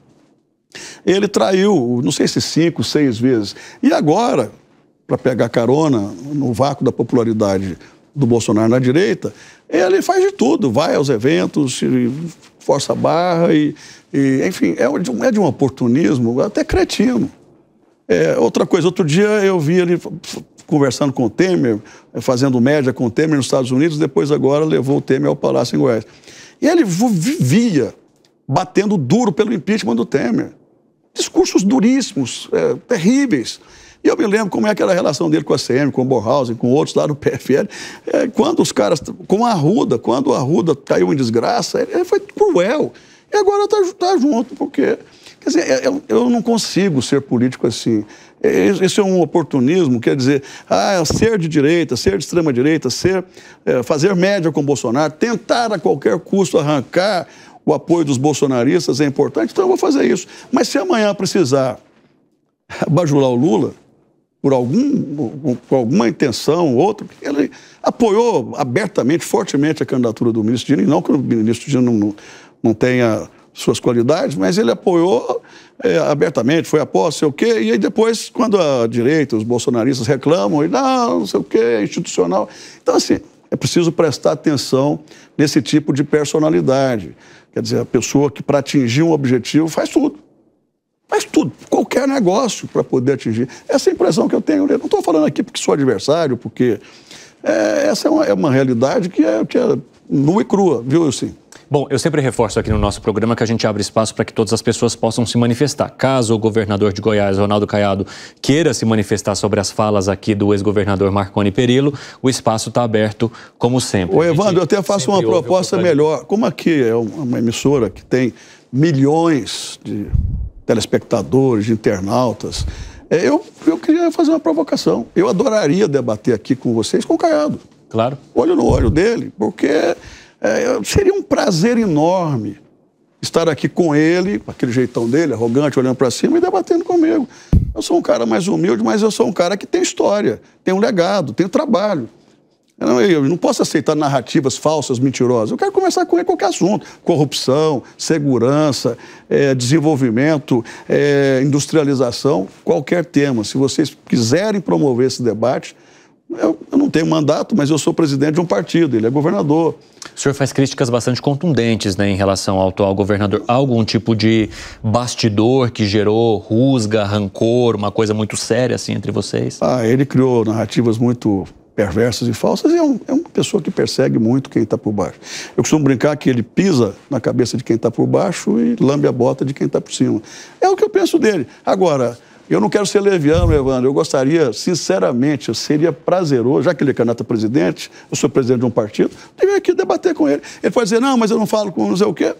ele traiu, não sei se 5, 6 vezes. E agora, para pegar carona no vácuo da popularidade do Bolsonaro na direita, ele faz de tudo, vai aos eventos, força a barra, enfim, é de um oportunismo até cretino. Outra coisa, outro dia eu vi ele conversando com o Temer, fazendo média com o Temer nos Estados Unidos, depois agora levou o Temer ao Palácio em Goiás. E ele vivia batendo duro pelo impeachment do Temer. Discursos duríssimos, terríveis. E eu me lembro como é que era a relação dele com a CM, com o Bornhausen, com outros lá do PFL. Quando os caras, com a Arruda, quando a Arruda caiu em desgraça, ele foi cruel. E agora está junto, porque... Quer dizer, eu não consigo ser político assim. Esse é um oportunismo, quer dizer, ser de direita, ser de extrema-direita, fazer média com o Bolsonaro, tentar a qualquer custo arrancar o apoio dos bolsonaristas é importante, então eu vou fazer isso. Mas se amanhã precisar bajular o Lula, por alguma intenção ou outra, ele apoiou abertamente, fortemente a candidatura do ministro Dino, e não que o ministro Dino não tenha suas qualidades, mas ele apoiou abertamente, foi após, sei o quê, e aí depois, quando a direita, os bolsonaristas reclamam, ele, não sei o quê, é institucional. Então, assim, é preciso prestar atenção nesse tipo de personalidade. Quer dizer, a pessoa que, para atingir um objetivo, faz tudo. Faz tudo, qualquer negócio para poder atingir. Essa é a impressão que eu tenho. Eu não estou falando aqui porque sou adversário, porque essa é uma realidade que é nua e crua, viu, Wilson? Bom, eu sempre reforço aqui no nosso programa que a gente abre espaço para que todas as pessoas possam se manifestar. Caso o governador de Goiás, Ronaldo Caiado, queira se manifestar sobre as falas aqui do ex-governador Marconi Perillo, o espaço está aberto como sempre. Ô, Evandro, eu até faço uma proposta melhor. Como aqui é uma emissora que tem milhões de telespectadores, de internautas, eu queria fazer uma provocação. Eu adoraria debater aqui com vocês com o Caiado. Claro. Olho no olho dele, porque seria um prazer enorme estar aqui com ele, com aquele jeitão dele, arrogante, olhando para cima e debatendo comigo. Eu sou um cara mais humilde, mas eu sou um cara que tem história, tem um legado, tem trabalho. Eu não posso aceitar narrativas falsas, mentirosas. Eu quero conversar com ele qualquer assunto. Corrupção, segurança, desenvolvimento, industrialização, qualquer tema. Se vocês quiserem promover esse debate, eu não tenho mandato, mas eu sou presidente de um partido, ele é governador. O senhor faz críticas bastante contundentes, né, em relação ao atual governador. Há algum tipo de bastidor que gerou rusga, rancor, uma coisa muito séria assim entre vocês? Ele criou narrativas muito perversas e falsas e é uma pessoa que persegue muito quem está por baixo. Eu costumo brincar que ele pisa na cabeça de quem está por baixo e lambe a bota de quem está por cima. É o que eu penso dele. Agora, eu não quero ser leviano, Evandro. Eu gostaria, sinceramente, seria prazeroso, já que ele é candidato a presidente, eu sou presidente de um partido, eu venho aqui debater com ele. Ele pode dizer, não, mas eu não falo com não sei o quê.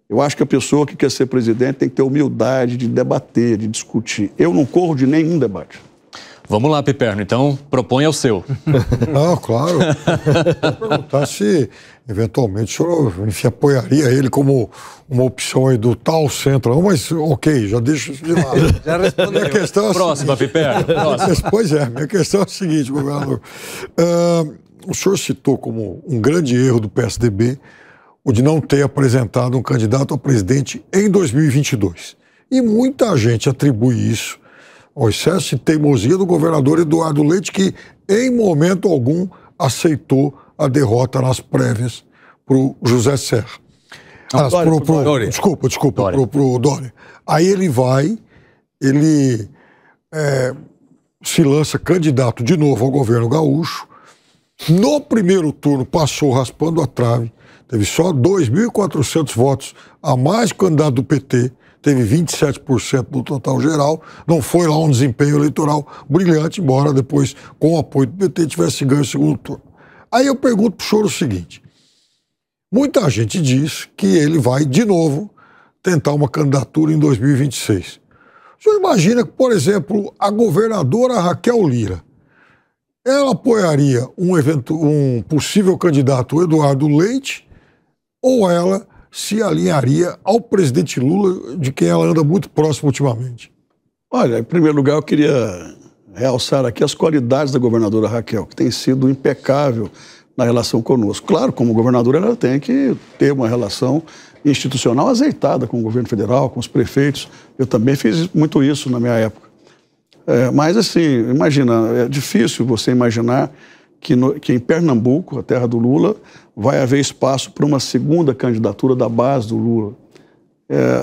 Eu acho que a pessoa que quer ser presidente tem que ter humildade de debater, de discutir. Eu não corro de nenhum debate. Vamos lá, Piperno, então proponha o seu. Não, claro. Eu vou perguntar se, eventualmente, o senhor, enfim, apoiaria ele como uma opção aí do tal centro. Mas, ok, já deixo isso de lado. Já respondeu. Minha questão é Próxima, Piperno. Pois é, minha questão é a seguinte, governador. O senhor citou como um grande erro do PSDB o de não ter apresentado um candidato a presidente em 2022. E muita gente atribui isso ao excesso de teimosia do governador Eduardo Leite, que em momento algum aceitou a derrota nas prévias para o José Serra. Desculpa, para o Dória. Aí ele se lança candidato de novo ao governo gaúcho. No primeiro turno passou raspando a trave, teve só 2.400 votos a mais que o candidato do PT, teve 27% do total geral, não foi lá um desempenho eleitoral brilhante, embora depois, com o apoio do PT, tivesse ganho o segundo turno. Aí eu pergunto para o senhor o seguinte, muita gente diz que ele vai, de novo, tentar uma candidatura em 2026. O senhor imagina que, por exemplo, a governadora Raquel Lira, ela apoiaria um possível candidato, o Eduardo Leite, ou ela se alinharia ao presidente Lula, de quem ela anda muito próximo ultimamente? Olha, em primeiro lugar, eu queria realçar aqui as qualidades da governadora Raquel, que tem sido impecável na relação conosco. Claro, como governadora, ela tem que ter uma relação institucional azeitada com o governo federal, com os prefeitos. Eu também fiz muito isso na minha época. Mas, assim, imagina, é difícil você imaginar que em Pernambuco, a terra do Lula, vai haver espaço para uma segunda candidatura da base do Lula.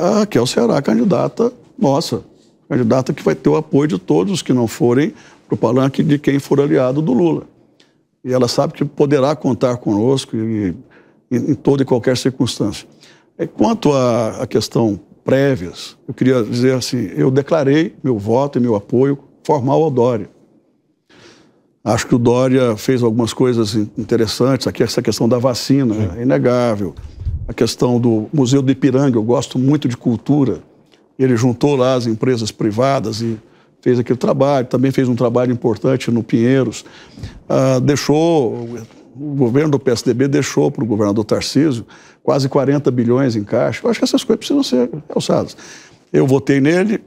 A Raquel será a candidata nossa, candidata que vai ter o apoio de todos os que não forem para o palanque de quem for aliado do Lula. E ela sabe que poderá contar conosco em toda e qualquer circunstância. Quanto à questão prévias, eu queria dizer assim, eu declarei meu voto e meu apoio formal ao Dória. Acho que o Dória fez algumas coisas interessantes, aqui essa questão da vacina, é inegável. A questão do Museu do Ipiranga, eu gosto muito de cultura. Ele juntou lá as empresas privadas e fez aquele trabalho, também fez um trabalho importante no Pinheiros. O governo do PSDB deixou para o governador Tarcísio quase 40 bilhões em caixa. Eu acho que essas coisas precisam ser realçadas. Eu votei nele,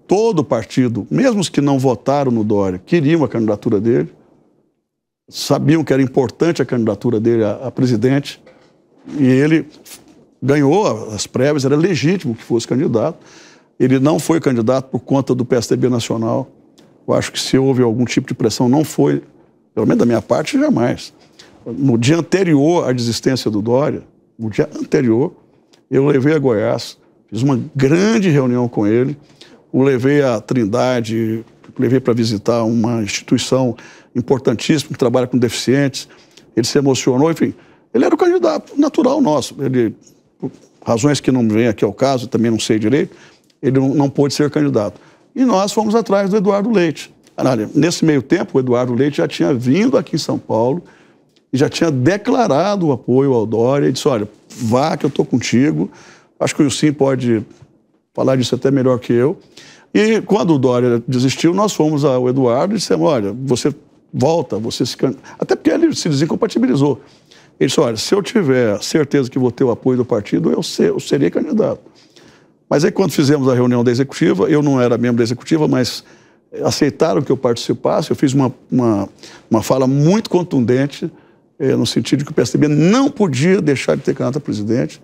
todo o partido, mesmo os que não votaram no Dória, queriam a candidatura dele, sabiam que era importante a candidatura dele a presidente, e ele ganhou as prévias, era legítimo que fosse candidato. Ele não foi candidato por conta do PSDB nacional. Eu acho que se houve algum tipo de pressão, não foi, pelo menos da minha parte, jamais. No dia anterior à desistência do Dória, no dia anterior, eu levei a Goiás, fiz uma grande reunião com ele, o levei à Trindade, levei para visitar uma instituição importantíssima que trabalha com deficientes. Ele se emocionou, enfim, ele era o candidato natural nosso. Ele, por razões que não vêm aqui ao caso, também não sei direito, ele não pôde ser candidato. E nós fomos atrás do Eduardo Leite. Nesse meio tempo, o Eduardo Leite já tinha vindo aqui em São Paulo e já tinha declarado o apoio ao Dória e disse, olha, vá que eu estou contigo. Acho que o Wilson pode falar disso até melhor que eu. E quando o Dória desistiu, nós fomos ao Eduardo e dissemos, olha, você volta, você se candidata. Até porque ele se desincompatibilizou. Ele disse, olha, se eu tiver certeza que vou ter o apoio do partido, eu serei candidato. Mas aí quando fizemos a reunião da executiva, eu não era membro da executiva, mas aceitaram que eu participasse. Eu fiz uma fala muito contundente, no sentido de que o PSDB não podia deixar de ter candidato a presidente,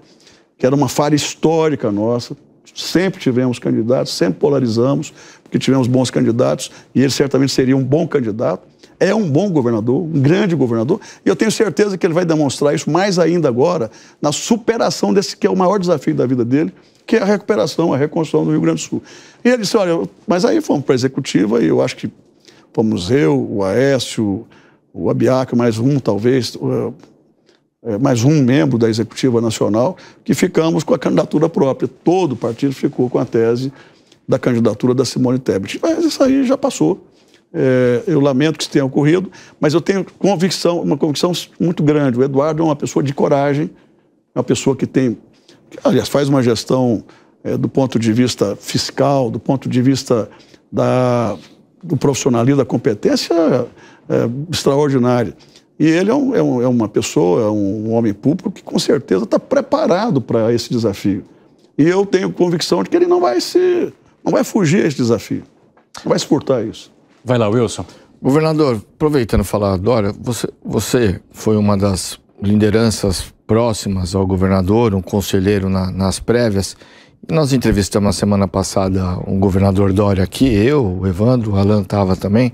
que era uma falha histórica nossa. Sempre tivemos candidatos, sempre polarizamos, porque tivemos bons candidatos, e ele certamente seria um bom candidato. É um bom governador, um grande governador, e eu tenho certeza que ele vai demonstrar isso mais ainda agora, na superação desse que é o maior desafio da vida dele, que é a recuperação, a reconstrução do Rio Grande do Sul. E ele disse, olha, mas aí fomos para a executiva, e eu acho que fomos eu, o Aécio, o Abiaca, mais um talvez, mais um membro da executiva nacional, que ficamos com a candidatura própria. Todo o partido ficou com a tese da candidatura da Simone Tebet. Mas isso aí já passou. Eu lamento que isso tenha ocorrido, mas eu tenho uma convicção muito grande. O Eduardo é uma pessoa de coragem, uma pessoa que aliás, faz uma gestão do ponto de vista fiscal, do ponto de vista do profissionalismo, da competência extraordinária. E ele é uma pessoa, é um homem público que com certeza está preparado para esse desafio. E eu tenho convicção de que ele não vai fugir a esse desafio, não vai suportar isso. Vai lá, Wilson. Governador, aproveitando falar Dória, você foi uma das lideranças próximas ao governador, um conselheiro nas prévias. E nós entrevistamos na semana passada um governador Dória aqui, eu, o Evandro, o Alan estava também.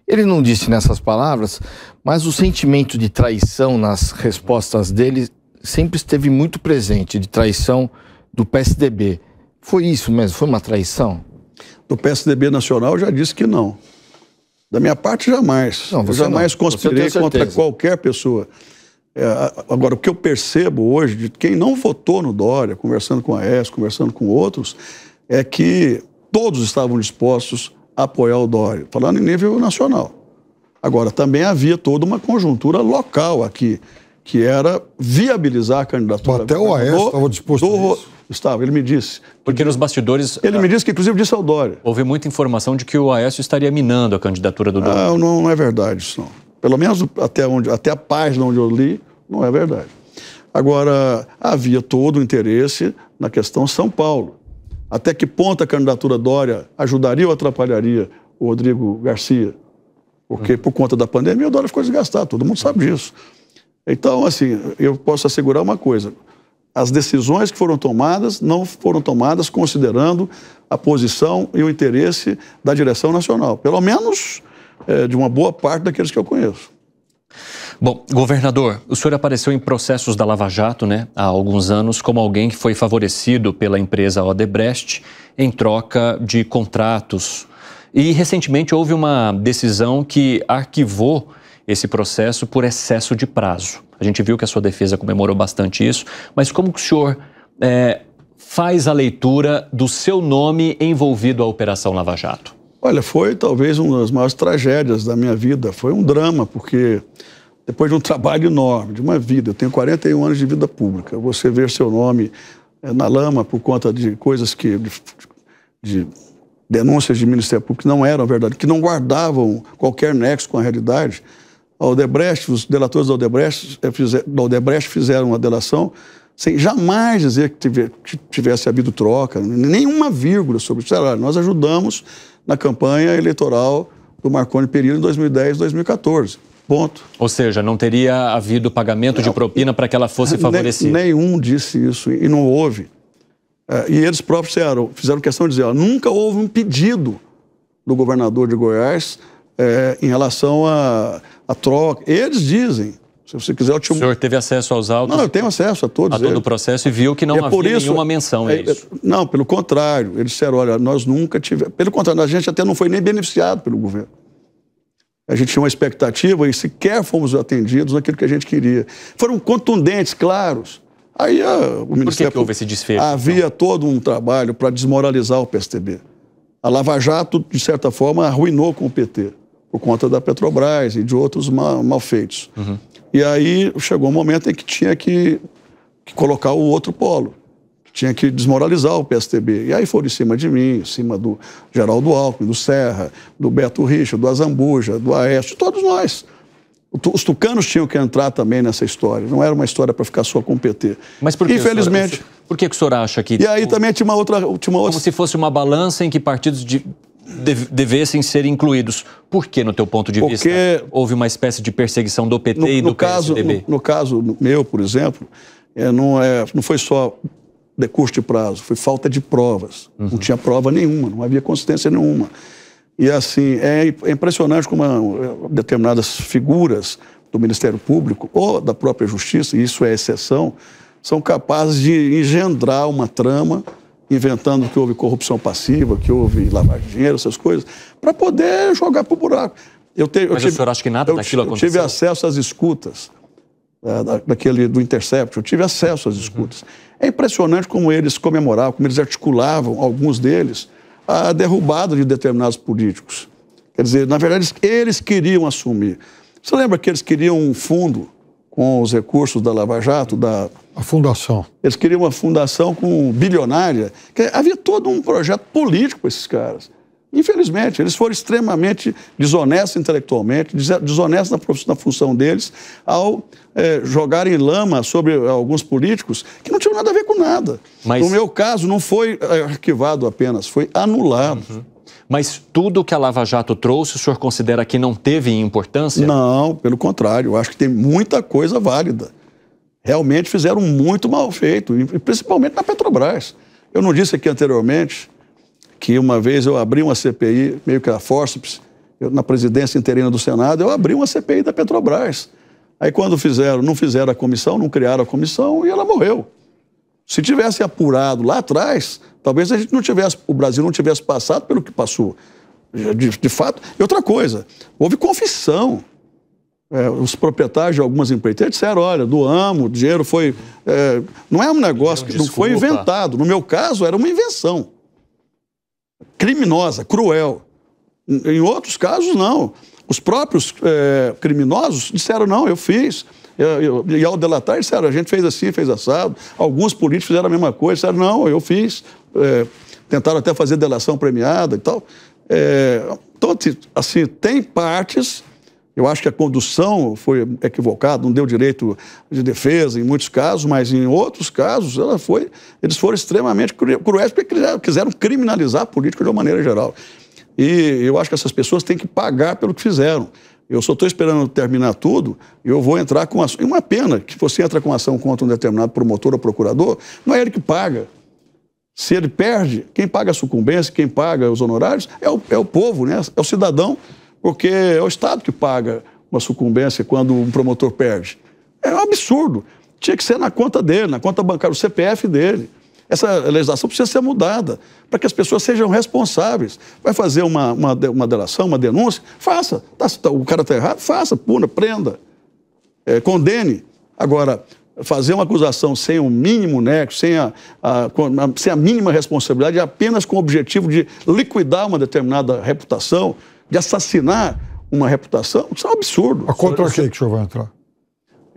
Ele não disse nessas palavras, mas o sentimento de traição nas respostas dele sempre esteve muito presente, de traição do PSDB. Foi isso mesmo? Foi uma traição? Do PSDB nacional eu já disse que não. Da minha parte, jamais. Não, eu jamais conspirei contra qualquer pessoa. Agora, o que eu percebo hoje, de quem não votou no Dória, conversando com a Aécio, conversando com outros, é que todos estavam dispostos a apoiar o Dória, falando em nível nacional. Agora, também havia toda uma conjuntura local aqui, que era viabilizar a candidatura até o Aécio estava disposto a isso. Estava, ele me disse. Porque nos bastidores... Ele me disse que, inclusive, disse ao Dória. Houve muita informação de que o Aécio estaria minando a candidatura do Dória. Não é verdade isso, não. Pelo menos até a página onde eu li, não é verdade. Agora, havia todo o interesse na questão São Paulo. Até que ponto a candidatura Dória ajudaria ou atrapalharia o Rodrigo Garcia? Porque, por conta da pandemia, o Dória ficou desgastado, todo mundo sabe disso. Então, assim, eu posso assegurar uma coisa. As decisões que foram tomadas não foram tomadas considerando a posição e o interesse da direção nacional. Pelo menos de uma boa parte daqueles que eu conheço. Bom, governador, o senhor apareceu em processos da Lava Jato, né, há alguns anos, como alguém que foi favorecido pela empresa Odebrecht em troca de contratos. E, recentemente, houve uma decisão que arquivou esse processo por excesso de prazo. A gente viu que a sua defesa comemorou bastante isso, mas como que o senhor faz a leitura do seu nome envolvido à Operação Lava Jato? Olha, foi talvez uma das maiores tragédias da minha vida. Foi um drama, porque depois de um trabalho enorme, de uma vida, eu tenho 41 anos de vida pública, você ver seu nome na lama por conta de coisas de denúncias de Ministério Público que não eram verdade, que não guardavam qualquer nexo com a realidade. A Odebrecht, os delatores da Odebrecht fizeram uma delação sem jamais dizer que tivesse havido troca, nenhuma vírgula sobre isso. Nós ajudamos na campanha eleitoral do Marconi Perillo em 2010 e 2014. Ponto. Ou seja, não teria havido pagamento de propina para que ela fosse favorecida? Nenhum disse isso e não houve. E eles próprios fizeram questão de dizer, nunca houve um pedido do governador de Goiás em relação à troca. Eles dizem, se você quiser... O senhor teve acesso aos autos? Não, eu tenho acesso a todos. A todo o processo e viu que não havia nenhuma menção a isso. Não, pelo contrário. Eles disseram, olha, nós nunca tivemos... Pelo contrário, a gente até não foi nem beneficiado pelo governo. A gente tinha uma expectativa e sequer fomos atendidos naquilo que a gente queria. Foram contundentes, claros. Aí o Ministério... Por que houve esse desfecho? Havia todo um trabalho para desmoralizar o PSDB. A Lava Jato, de certa forma, arruinou com o PT, por conta da Petrobras e de outros malfeitos. Uhum. E aí chegou um momento em que tinha que colocar o outro polo. Tinha que desmoralizar o PSDB. E aí foram em cima de mim, em cima do Geraldo Alckmin, do Serra, do Beto Richa, do Azambuja, do Aécio, todos nós. Os tucanos tinham que entrar também nessa história. Não era uma história para ficar só com o PT. Mas por que, infelizmente... Por que o senhor acha que... E aí também tinha uma outra... Como se fosse uma balança em que partidos devessem ser incluídos. Por que, no teu ponto de vista, houve uma espécie de perseguição do PT e do PSDB? No caso meu, por exemplo, não foi só decurso de prazo, foi falta de provas. Uhum. Não tinha prova nenhuma, não havia consistência nenhuma. E assim, é impressionante como determinadas figuras do Ministério Público ou da própria Justiça, e isso é exceção, são capazes de engendrar uma trama, inventando que houve corrupção passiva, que houve lavagem de dinheiro, essas coisas, para poder jogar para o buraco. Mas o senhor acha que nada daquilo aconteceu? Eu tive acesso às escutas do Intercept, eu tive acesso às escutas. É impressionante como eles comemoravam, como eles articulavam, alguns deles, a derrubada de determinados políticos. Quer dizer, na verdade, eles queriam assumir. Você lembra que eles queriam um fundo com os recursos da Lava Jato? A fundação. Eles queriam uma fundação bilionária. Havia todo um projeto político para esses caras. Infelizmente, eles foram extremamente desonestos intelectualmente, desonestos na função deles, ao jogarem lama sobre alguns políticos que não tinham nada a ver com nada. Mas... No meu caso, não foi arquivado apenas, foi anulado. Uhum. Mas tudo que a Lava Jato trouxe, o senhor considera que não teve importância? Não, pelo contrário, eu acho que tem muita coisa válida. Realmente fizeram muito mal feito, e principalmente na Petrobras. Eu não disse aqui anteriormente que uma vez eu abri uma CPI, meio que a fórceps, na presidência interina do Senado, eu abri uma CPI da Petrobras. Aí quando não fizeram a comissão, não criaram a comissão e ela morreu. Se tivesse apurado lá atrás, talvez o Brasil não tivesse passado pelo que passou. De fato. E outra coisa, houve confissão. Os proprietários de algumas empreiteiras disseram, olha, doamos, o dinheiro foi... não é um negócio que não foi inventado. No meu caso, era uma invenção. Criminosa, cruel. Em outros casos, não. Os próprios criminosos disseram, não, eu fiz. E ao delatar, disseram, a gente fez assim, fez assado. Alguns políticos fizeram a mesma coisa, disseram, não, eu fiz. Tentaram até fazer delação premiada e tal. Então, assim, tem partes... Eu acho que a condução foi equivocada, não deu direito de defesa em muitos casos, mas em outros casos eles foram extremamente cruéis porque quiseram criminalizar a política de uma maneira geral. E eu acho que essas pessoas têm que pagar pelo que fizeram. Eu só estou esperando terminar tudo e eu vou entrar com ação. E uma pena que você entra com ação contra um determinado promotor ou procurador, não é ele que paga. Se ele perde, quem paga a sucumbência, quem paga os honorários é o povo, né? É o cidadão. Porque é o Estado que paga uma sucumbência quando um promotor perde. É um absurdo. Tinha que ser na conta dele, na conta bancária, o CPF dele. Essa legislação precisa ser mudada para que as pessoas sejam responsáveis. Vai fazer uma delação, uma denúncia? Faça. O cara está errado? Faça, puna, prenda, condene. Agora, fazer uma acusação sem o mínimo nexo, sem a mínima responsabilidade, apenas com o objetivo de liquidar uma determinada reputação, de assassinar uma reputação, isso é um absurdo. Mas contra quem que o senhor vai entrar?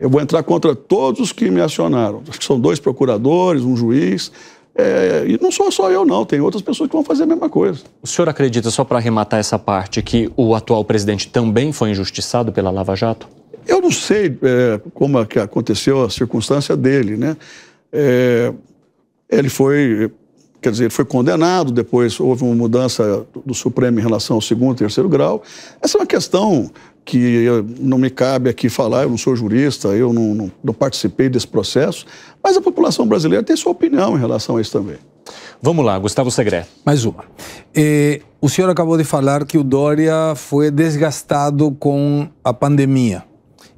Eu vou entrar contra todos os que me acionaram. Acho que são 2 procuradores, um juiz. E não sou só eu, não. Tem outras pessoas que vão fazer a mesma coisa. O senhor acredita, só para arrematar essa parte, que o atual presidente também foi injustiçado pela Lava Jato? Eu não sei como é que aconteceu a circunstância dele, né? Ele foi... Quer dizer, ele foi condenado, depois houve uma mudança do Supremo em relação ao 2º e 3º grau. Essa é uma questão que não me cabe aqui falar, eu não sou jurista, eu não participei desse processo, mas a população brasileira tem sua opinião em relação a isso também. Vamos lá, Gustavo Segré. Mais uma. O senhor acabou de falar que o Dória foi desgastado com a pandemia.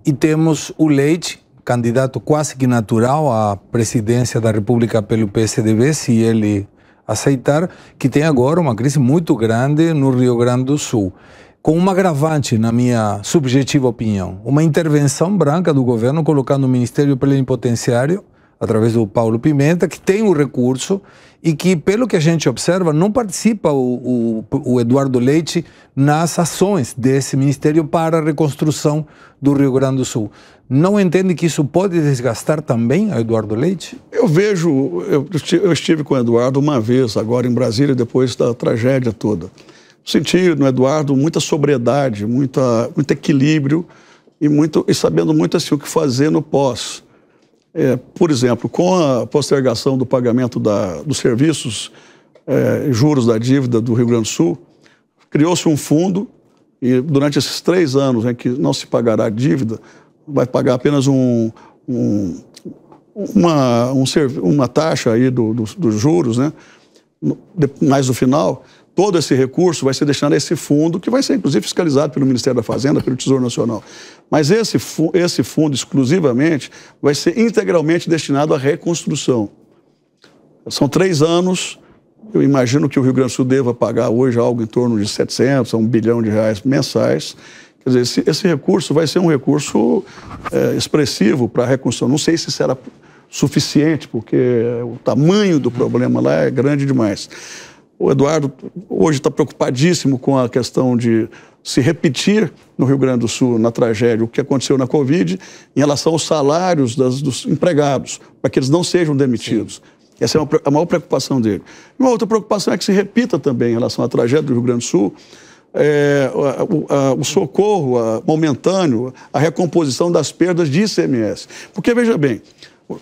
E temos o Leite, candidato quase que natural à presidência da República pelo PSDB, se ele aceitar, que tem agora uma crise muito grande no Rio Grande do Sul, com uma agravante, na minha subjetiva opinião, uma intervenção branca do governo colocando o Ministério Plenipotenciário, através do Paulo Pimenta, que tem o recurso e que, pelo que a gente observa, não participa o Eduardo Leite nas ações desse ministério para a reconstrução do Rio Grande do Sul. Não entende que isso pode desgastar também a Eduardo Leite? Eu estive com o Eduardo uma vez, agora em Brasília, depois da tragédia toda. Senti no Eduardo muita sobriedade, muito equilíbrio e sabendo muito assim, o que fazer no pós. Por exemplo, com a postergação do pagamento dos serviços, juros da dívida do Rio Grande do Sul, criou-se um fundo e durante esses 3 anos em que não se pagará a dívida, vai pagar apenas uma taxa aí dos juros, né? Mas no final, todo esse recurso vai ser destinado a esse fundo, que vai ser inclusive fiscalizado pelo Ministério da Fazenda, pelo Tesouro Nacional. Mas esse fundo exclusivamente vai ser integralmente destinado à reconstrução. São 3 anos, eu imagino que o Rio Grande do Sul deva pagar hoje algo em torno de 700 a 1 bilhão de reais mensais. Quer dizer, esse recurso vai ser um recurso expressivo para a reconstrução. Não sei se será suficiente, porque o tamanho do problema lá é grande demais. O Eduardo hoje está preocupadíssimo com a questão de se repetir no Rio Grande do Sul, na tragédia, o que aconteceu na Covid, em relação aos salários dos empregados, para que eles não sejam demitidos. Sim. Essa é a maior preocupação dele. Uma outra preocupação é que se repita também em relação à tragédia do Rio Grande do Sul, o socorro momentâneo, a recomposição das perdas de ICMS. Porque, veja bem,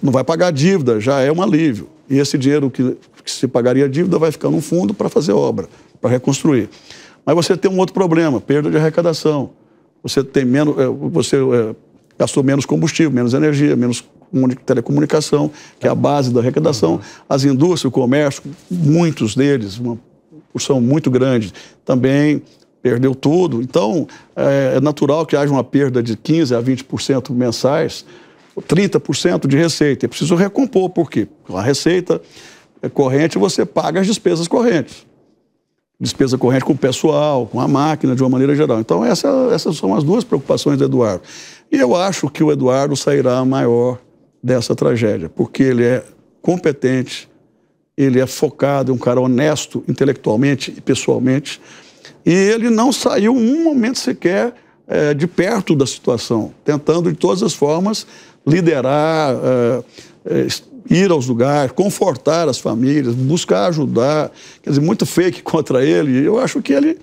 não vai pagar a dívida, já é um alívio. E esse dinheiro que se pagaria a dívida vai ficar num fundo para fazer obra, para reconstruir. Mas você tem um outro problema, perda de arrecadação. Você gastou menos combustível, menos energia, menos telecomunicação, que é a base da arrecadação. As indústrias, o comércio, muitos deles, uma porção muito grande, também perdeu tudo. Então, é natural que haja uma perda de 15% a 20% mensais, 30% de receita. É preciso recompor, por quê? Com a receita corrente, você paga as despesas correntes. Despesa corrente com o pessoal, com a máquina, de uma maneira geral. Então, essas são as 2 preocupações do Eduardo. E eu acho que o Eduardo sairá maior dessa tragédia, porque ele é competente, ele é focado, é um cara honesto intelectualmente e pessoalmente, e ele não saiu um momento sequer de perto da situação, tentando de todas as formas liderar, ir aos lugares, confortar as famílias, buscar ajudar. Quer dizer, muito fake contra ele. Eu acho que ele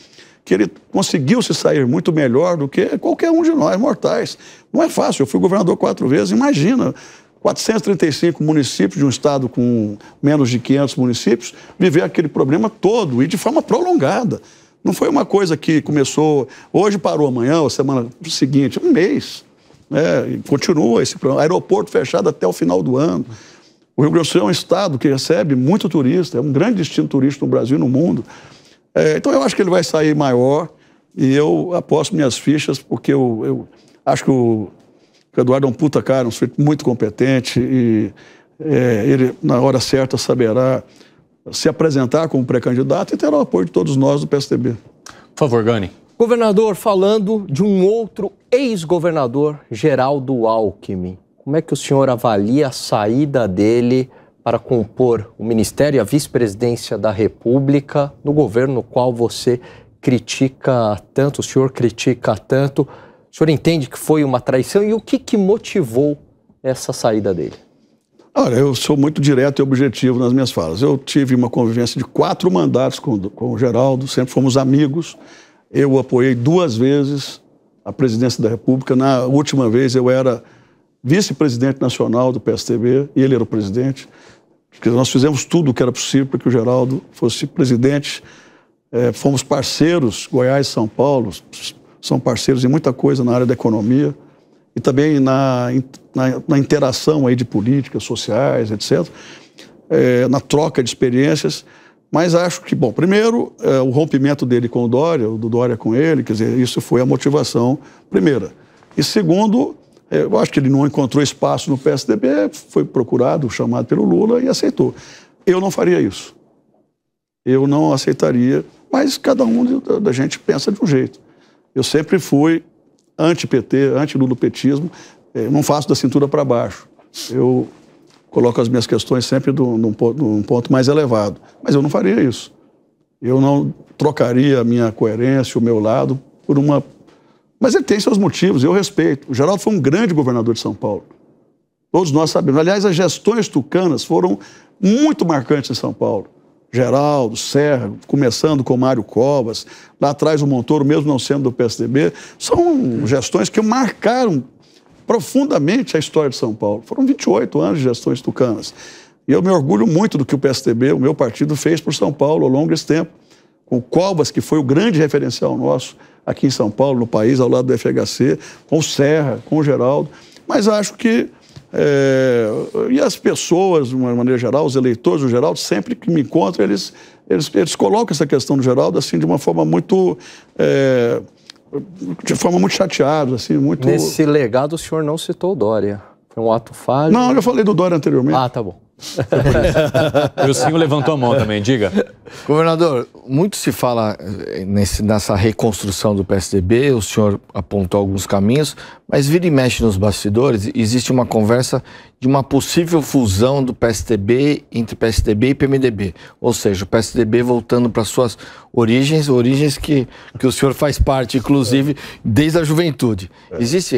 conseguiu se sair muito melhor do que qualquer um de nós, mortais. Não é fácil. Eu fui governador 4 vezes. Imagina, 435 municípios de um estado com menos de 500 municípios, viver aquele problema todo e de forma prolongada. Não foi uma coisa que começou, hoje parou amanhã, ou semana seguinte, um mês. E continua esse problema. Aeroporto fechado até o final do ano. O Rio Grande do Sul é um estado que recebe muito turista, é um grande destino turístico no Brasil e no mundo. Então eu acho que ele vai sair maior e eu aposto minhas fichas porque eu acho que o Eduardo é um puta cara, um sujeito muito competente e ele, na hora certa, saberá se apresentar como pré-candidato e terá o apoio de todos nós do PSDB. Por favor, Gani. Governador, falando de um outro ex-governador, Geraldo Alckmin, como é que o senhor avalia a saída dele para compor o Ministério e a Vice-Presidência da República no governo no qual você critica tanto, o senhor critica tanto? O senhor entende que foi uma traição e o que motivou essa saída dele? Olha, eu sou muito direto e objetivo nas minhas falas. Eu tive uma convivência de 4 mandatos com o Geraldo, sempre fomos amigos. Eu o apoiei 2 vezes a presidência da República. Na última vez eu era vice-presidente nacional do PSDB e ele era o presidente. Porque nós fizemos tudo o que era possível para que o Geraldo fosse presidente. Fomos parceiros, Goiás e São Paulo são parceiros em muita coisa na área da economia e também na interação aí de políticas sociais, etc., na troca de experiências. Mas acho que, bom, primeiro, o rompimento dele com o Dória, o do Dória com ele, quer dizer, isso foi a motivação primeira. E segundo, eu acho que ele não encontrou espaço no PSDB, foi procurado, chamado pelo Lula e aceitou. Eu não faria isso. Eu não aceitaria, mas cada um da gente pensa de um jeito. Eu sempre fui anti-PT, anti-lulopetismo, não faço da cintura para baixo. Eu coloco as minhas questões sempre num ponto mais elevado. Mas eu não faria isso. Eu não trocaria a minha coerência, o meu lado, por uma... Mas ele tem seus motivos, eu respeito. O Geraldo foi um grande governador de São Paulo. Todos nós sabemos. Aliás, as gestões tucanas foram muito marcantes em São Paulo. Geraldo, Serra, começando com Mário Covas, lá atrás o Montoro, mesmo não sendo do PSDB, são gestões que marcaram profundamente a história de São Paulo. Foram 28 anos de gestões tucanas. E eu me orgulho muito do que o PSDB, o meu partido, fez por São Paulo ao longo desse tempo. Com o Covas, que foi o grande referencial nosso aqui em São Paulo, no país, ao lado do FHC, com o Serra, com o Geraldo. Mas acho que... e as pessoas, de uma maneira geral, os eleitores do Geraldo, sempre que me encontram, eles colocam essa questão do Geraldo assim, de uma forma muito... muito chateada, assim, muito... Nesse legado, o senhor não citou o Dória. Foi um ato falho? Não, eu falei do Dória anteriormente. Ah, tá bom. E o senhor levantou a mão também, diga. Governador, muito se fala nessa reconstrução do PSDB, o senhor apontou alguns caminhos, mas vira e mexe nos bastidores, existe uma conversa de uma possível fusão do PSDB entre PSDB e PMDB, ou seja, o PSDB voltando para suas origens que o senhor faz parte, inclusive, desde a juventude. Existe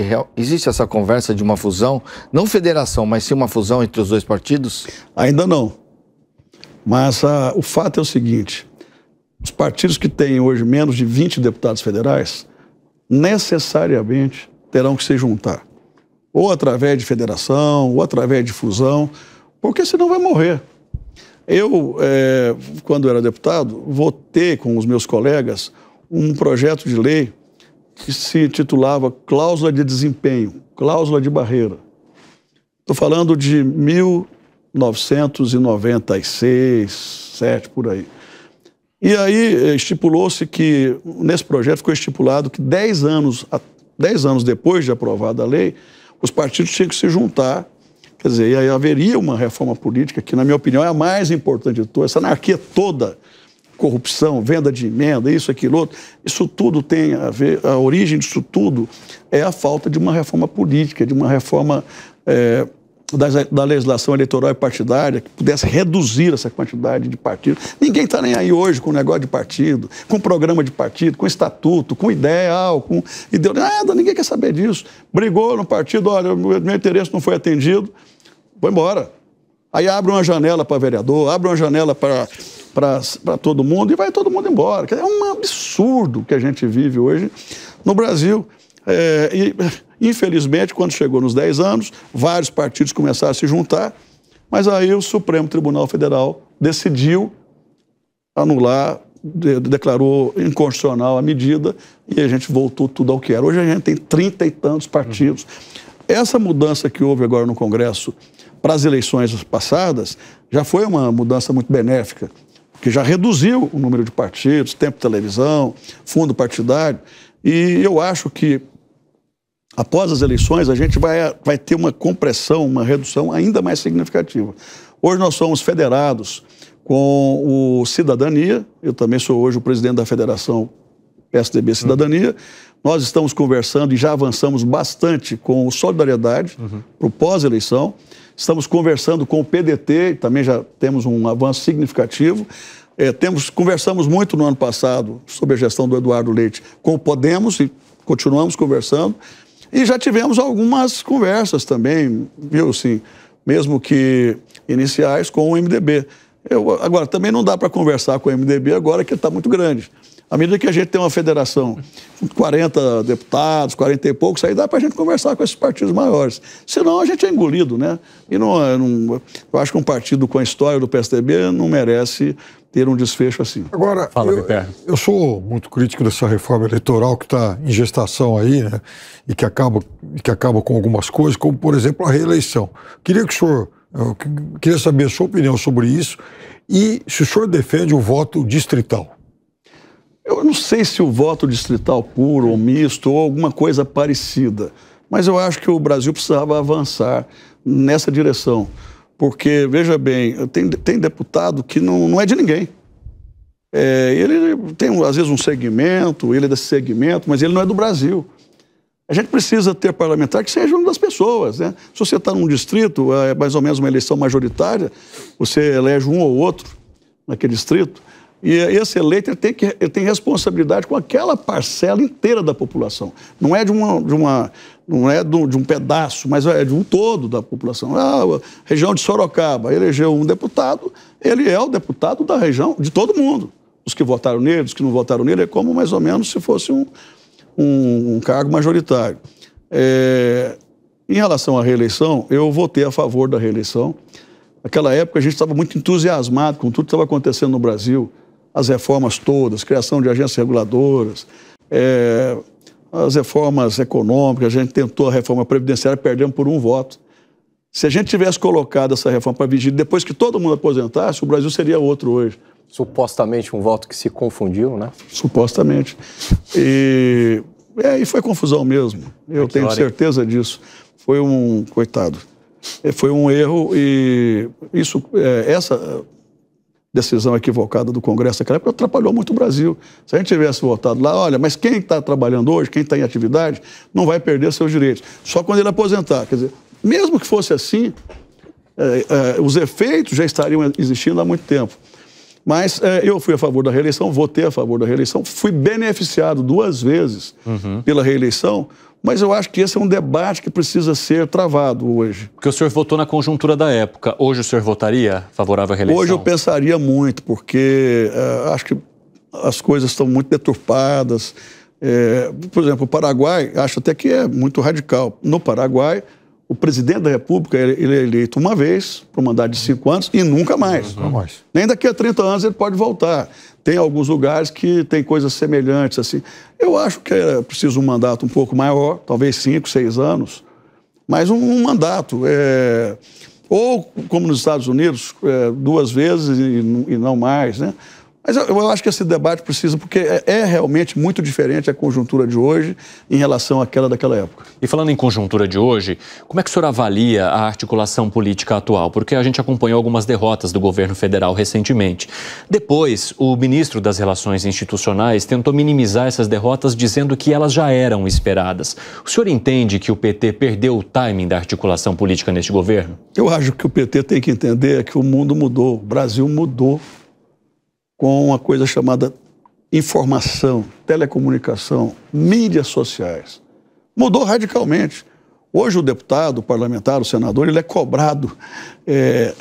essa conversa de uma fusão, não federação, mas sim uma fusão entre os dois partidos? Ainda não. Mas o fato é o seguinte, os partidos que têm hoje menos de 20 deputados federais, necessariamente terão que se juntar. Ou através de federação, ou através de fusão, porque senão vai morrer. Eu, quando era deputado, votei com os meus colegas um projeto de lei que se titulava Cláusula de Desempenho, Cláusula de Barreira. Estou falando de 1996, 7, por aí. E aí estipulou-se que, nesse projeto ficou estipulado que 10 anos depois de aprovada a lei, os partidos tinham que se juntar, quer dizer, e aí haveria uma reforma política que, na minha opinião, é a mais importante de todas, essa anarquia toda, corrupção, venda de emenda, isso, aquilo, outro, isso tudo tem a ver, a origem disso tudo é a falta de uma reforma política, de uma reforma da legislação eleitoral e partidária que pudesse reduzir essa quantidade de partidos. Ninguém está nem aí hoje com negócio de partido, com programa de partido, com estatuto, com ideal, com ideologia. Nada, ninguém quer saber disso. Brigou no partido, olha, o meu interesse não foi atendido, vou embora. Aí abre uma janela para vereador, abre uma janela para todo mundo e vai todo mundo embora. É um absurdo que a gente vive hoje no Brasil. Infelizmente, quando chegou nos 10 anos, vários partidos começaram a se juntar, mas aí o Supremo Tribunal Federal decidiu anular, declarou inconstitucional a medida e a gente voltou tudo ao que era. Hoje a gente tem 30 e tantos partidos. Essa mudança que houve agora no Congresso para as eleições passadas já foi uma mudança muito benéfica, que já reduziu o número de partidos, tempo de televisão, fundo partidário, e eu acho que após as eleições, a gente vai ter uma compressão, uma redução ainda mais significativa. Hoje nós somos federados com o Cidadania, eu também sou hoje o presidente da Federação PSDB Cidadania. Nós estamos conversando e já avançamos bastante com o Solidariedade para o pós-eleição. Estamos conversando com o PDT, também já temos um avanço significativo. Conversamos muito no ano passado, sob a gestão do Eduardo Leite, com o Podemos e continuamos conversando. E já tivemos algumas conversas também, viu, assim, mesmo que iniciais, com o MDB. Agora, também não dá para conversar com o MDB agora que ele está muito grande. À medida que a gente tem uma federação com 40 deputados, 40 e poucos, aí dá para a gente conversar com esses partidos maiores. Senão a gente é engolido, né? E eu acho que um partido com a história do PSDB não merece ter um desfecho assim. Agora, eu sou muito crítico dessa reforma eleitoral que está em gestação aí, né? E que acaba com algumas coisas, como, por exemplo, a reeleição. Queria saber a sua opinião sobre isso e se o senhor defende o voto distrital. Eu não sei se o voto distrital puro ou misto ou alguma coisa parecida, mas eu acho que o Brasil precisava avançar nessa direção. Porque, veja bem, tem deputado que não é de ninguém. Ele tem, às vezes, um segmento, ele é desse segmento, mas ele não é do Brasil. A gente precisa ter parlamentar que seja uma das pessoas, né? Se você está num distrito, é mais ou menos uma eleição majoritária, você elege um ou outro naquele distrito, e esse eleito ele tem responsabilidade com aquela parcela inteira da população. Não é de um pedaço, mas é de um todo da população. A região de Sorocaba elegeu um deputado, ele é o deputado da região, de todo mundo. Os que votaram nele, os que não votaram nele, é como mais ou menos se fosse um cargo majoritário. Em relação à reeleição, eu votei a favor da reeleição. Naquela época a gente estava muito entusiasmado com tudo que estava acontecendo no Brasil, as reformas todas, criação de agências reguladoras, as reformas econômicas, a gente tentou a reforma previdenciária, perdemos por um voto. Se a gente tivesse colocado essa reforma para vigir depois que todo mundo aposentasse, o Brasil seria outro hoje. Supostamente um voto que se confundiu, né? Supostamente. E foi confusão mesmo. Eu tenho certeza disso. Foi coitado. Foi um erro e essa decisão equivocada do Congresso naquela época atrapalhou muito o Brasil. Se a gente tivesse votado lá, olha, mas quem está trabalhando hoje, quem está em atividade, não vai perder seus direitos. Só quando ele aposentar. Quer dizer, mesmo que fosse assim, os efeitos já estariam existindo há muito tempo. Mas eu fui a favor da reeleição, votei a favor da reeleição, fui beneficiado 2 vezes pela reeleição, mas eu acho que esse é um debate que precisa ser travado hoje. Porque o senhor votou na conjuntura da época. Hoje o senhor votaria favorável à reeleição? Hoje eu pensaria muito, porque acho que as coisas estão muito deturpadas. Por exemplo, o Paraguai, acho até que é muito radical. No Paraguai, o presidente da República ele é eleito uma vez, por um mandato de 5 anos, e nunca mais. Nem daqui a 30 anos ele pode voltar. Tem alguns lugares que tem coisas semelhantes, assim. Eu acho que é preciso um mandato um pouco maior, talvez 5, 6 anos, mas um mandato. Ou, como nos Estados Unidos, 2 vezes e não mais, né? Mas eu acho que esse debate precisa, porque é realmente muito diferente a conjuntura de hoje em relação àquela daquela época. E falando em conjuntura de hoje, como é que o senhor avalia a articulação política atual? Porque a gente acompanhou algumas derrotas do governo federal recentemente. Depois, o ministro das Relações Institucionais tentou minimizar essas derrotas, dizendo que elas já eram esperadas. O senhor entende que o PT perdeu o timing da articulação política neste governo? Eu acho que o PT tem que entender que o mundo mudou, o Brasil mudou, com uma coisa chamada informação, telecomunicação, mídias sociais. Mudou radicalmente. Hoje o deputado, o parlamentar, o senador, ele é cobrado,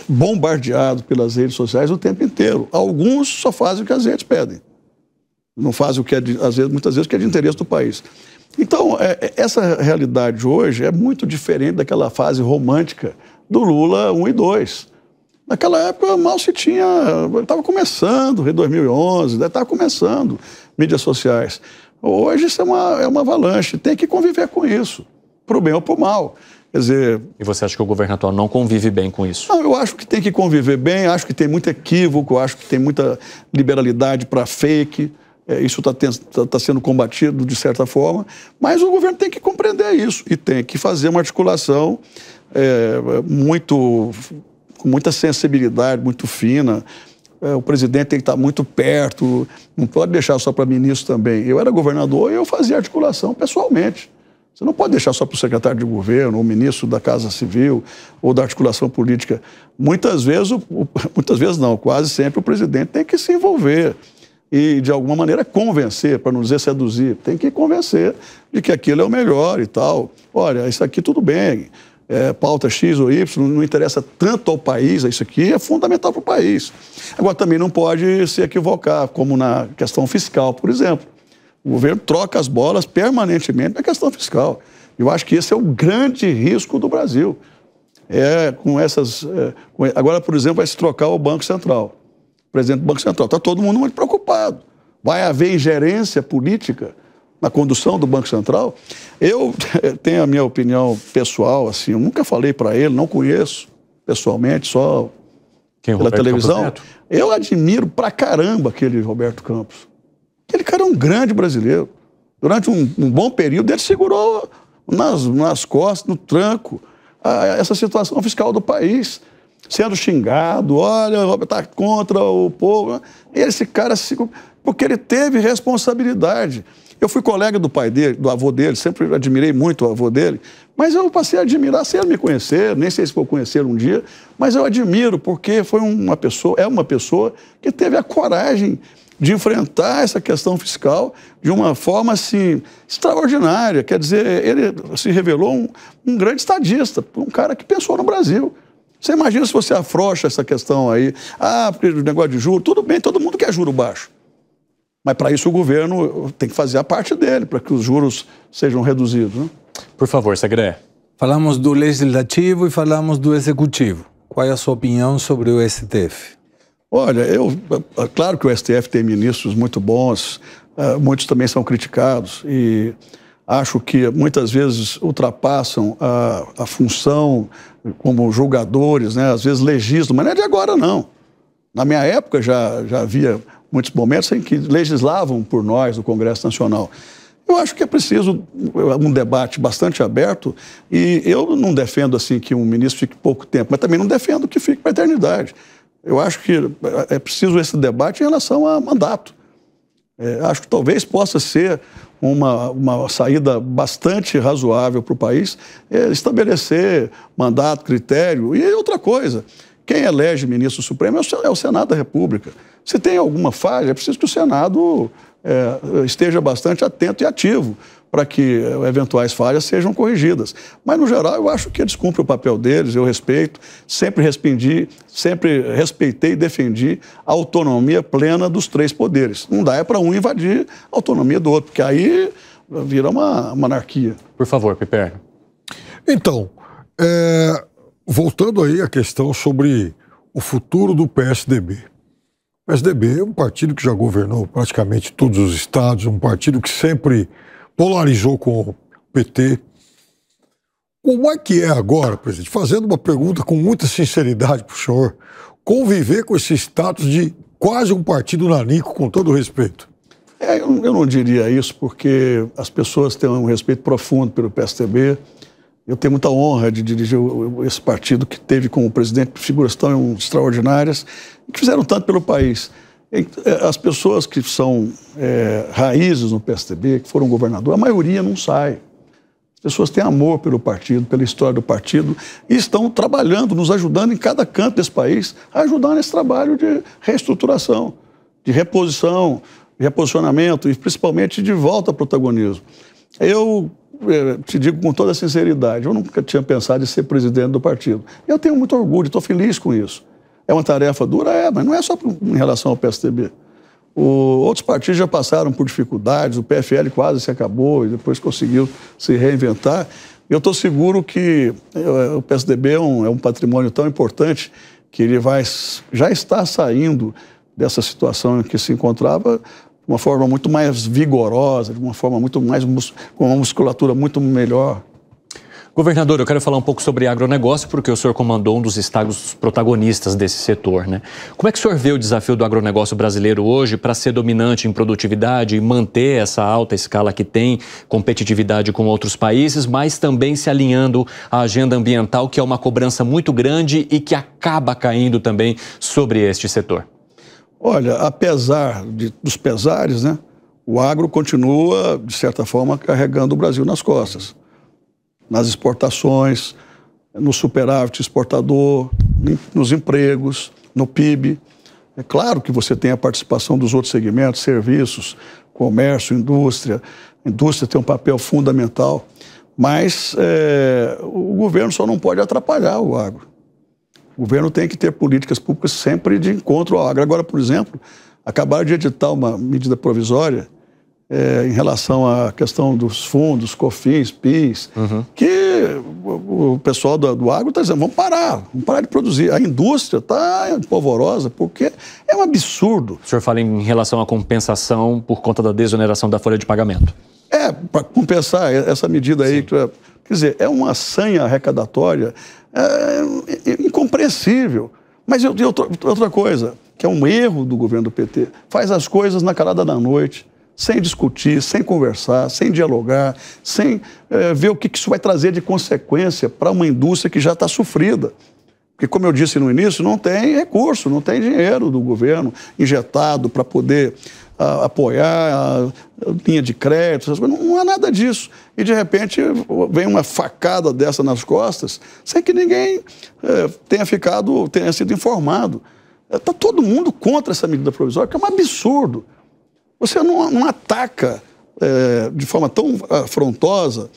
bombardeado pelas redes sociais o tempo inteiro. Alguns só fazem o que as redes pedem. Não fazem o que muitas vezes o que é de interesse do país. Então, essa realidade hoje é muito diferente daquela fase romântica do Lula 1 e 2. Naquela época mal se tinha, estava começando, em 2011, estava começando mídias sociais. Hoje isso é uma avalanche, tem que conviver com isso, para o bem ou para o mal. Quer dizer... E você acha que o governo atual não convive bem com isso? Não, eu acho que tem que conviver bem, acho que tem muito equívoco, acho que tem muita liberalidade para fake, isso está sendo combatido de certa forma, mas o governo tem que compreender isso e tem que fazer uma articulação com muita sensibilidade, muito fina. O presidente tem que estar muito perto, não pode deixar só para ministro também. Eu era governador e eu fazia articulação pessoalmente. Você não pode deixar só para o secretário de governo, ou o ministro da Casa Civil, ou da articulação política. Muitas vezes não, quase sempre o presidente tem que se envolver e, de alguma maneira, convencer, para não dizer seduzir, tem que convencer de que aquilo é o melhor e tal. Olha, isso aqui tudo bem. Pauta X ou Y, não interessa tanto ao país, isso aqui é fundamental para o país. Agora, também não pode se equivocar, como na questão fiscal, por exemplo. O governo troca as bolas permanentemente na questão fiscal. Eu acho que esse é o grande risco do Brasil. Agora, por exemplo, vai se trocar o Banco Central. O presidente do Banco Central. Está todo mundo muito preocupado. Vai haver ingerência política na condução do Banco Central? Eu tenho a minha opinião pessoal, assim, eu nunca falei para ele, não conheço pessoalmente, só pela televisão. Eu admiro pra caramba aquele Roberto Campos. Aquele cara é um grande brasileiro. Durante um bom período, ele segurou nas costas, no tranco, essa situação fiscal do país, sendo xingado, olha, está contra o povo. Esse cara, porque ele teve responsabilidade. Eu fui colega do pai dele, do avô dele, sempre admirei muito o avô dele, mas eu passei a admirar sem ele me conhecer, nem sei se vou conhecer um dia, mas eu admiro porque é uma pessoa que teve a coragem de enfrentar essa questão fiscal de uma forma, assim, extraordinária. Quer dizer, ele se revelou um grande estadista, um cara que pensou no Brasil. Você imagina se você afrouxa essa questão aí, porque o negócio de juros, tudo bem, todo mundo quer juro baixo. Mas, para isso, o governo tem que fazer a parte dele, para que os juros sejam reduzidos. Né? Por favor, Segré. Falamos do Legislativo e falamos do Executivo. Qual é a sua opinião sobre o STF? Olha, claro que o STF tem ministros muito bons, muitos também são criticados, e acho que muitas vezes ultrapassam a função como julgadores, né? Às vezes legislam, mas não é de agora, não. Na minha época já havia muitos momentos em que legislavam por nós, o Congresso Nacional. Eu acho que é preciso um debate bastante aberto, e eu não defendo assim que um ministro fique pouco tempo, mas também não defendo que fique para a eternidade. Eu acho que é preciso esse debate em relação a mandato. Acho que talvez possa ser uma saída bastante razoável para o país, estabelecer mandato, critério. E outra coisa, quem elege ministro supremo é o Senado da República. Se tem alguma falha, é preciso que o Senado esteja bastante atento e ativo para que eventuais falhas sejam corrigidas. Mas, no geral, eu acho que eles cumprem o papel deles, eu respeito, sempre respeitei e defendi a autonomia plena dos três poderes. Não dá para um invadir a autonomia do outro, porque aí vira uma anarquia. Por favor, Piperno. Então, voltando aí à questão sobre o futuro do PSDB. O PSDB é um partido que já governou praticamente todos os estados, um partido que sempre polarizou com o PT. Como é que é agora, presidente, fazendo uma pergunta com muita sinceridade para o senhor, conviver com esse status de quase um partido nanico, com todo o respeito. Eu não diria isso, porque as pessoas têm um respeito profundo pelo PSDB. Eu tenho muita honra de dirigir esse partido que teve como presidente figuras tão extraordinárias e que fizeram tanto pelo país. As pessoas que são raízes no PSDB, que foram governador, a maioria não sai. As pessoas têm amor pelo partido, pela história do partido e estão trabalhando, nos ajudando em cada canto desse país, a ajudar nesse trabalho de reestruturação, de reposição, de reposicionamento e principalmente de volta ao protagonismo. Eu te digo com toda sinceridade, eu nunca tinha pensado em ser presidente do partido. Eu tenho muito orgulho, estou feliz com isso. É uma tarefa dura? Mas não é só em relação ao PSDB. Outros partidos já passaram por dificuldades, o PFL quase se acabou e depois conseguiu se reinventar. Eu estou seguro que o PSDB é um patrimônio tão importante que ele já está saindo dessa situação em que se encontrava de uma forma muito mais vigorosa, de uma forma muito mais com uma musculatura muito melhor. Governador, eu quero falar um pouco sobre agronegócio, porque o senhor comandou um dos estados protagonistas desse setor, né? Como é que o senhor vê o desafio do agronegócio brasileiro hoje para ser dominante em produtividade e manter essa alta escala que tem, competitividade com outros países, mas também se alinhando à agenda ambiental, que é uma cobrança muito grande e que acaba caindo também sobre este setor? Olha, apesar dos pesares, né, o agro continua, de certa forma, carregando o Brasil nas costas. Nas exportações, no superávit exportador, nos empregos, no PIB. É claro que você tem a participação dos outros segmentos, serviços, comércio, indústria. A indústria tem um papel fundamental, mas o governo só não pode atrapalhar o agro. O governo tem que ter políticas públicas sempre de encontro ao agro. Agora, por exemplo, acabaram de editar uma medida provisória em relação à questão dos fundos, COFINS, PIS, que o pessoal do agro está dizendo, vamos parar de produzir. A indústria está polvorosa, porque é um absurdo. O senhor fala em relação à compensação por conta da desoneração da folha de pagamento. Para compensar essa medida aí, quer dizer, é uma sanha arrecadatória incompreensível. Mas outra coisa, que é um erro do governo do PT, faz as coisas na calada da noite, sem discutir, sem conversar, sem dialogar, sem ver o que isso vai trazer de consequência para uma indústria que já está sofrida. Porque, como eu disse no início, não tem recurso, não tem dinheiro do governo injetado para poder apoiar a linha de crédito, essas coisas. Não há nada disso. E, de repente, vem uma facada dessa nas costas, sem que ninguém tenha sido informado. Está todo mundo contra essa medida provisória, que é um absurdo. Você não ataca de forma tão afrontosa,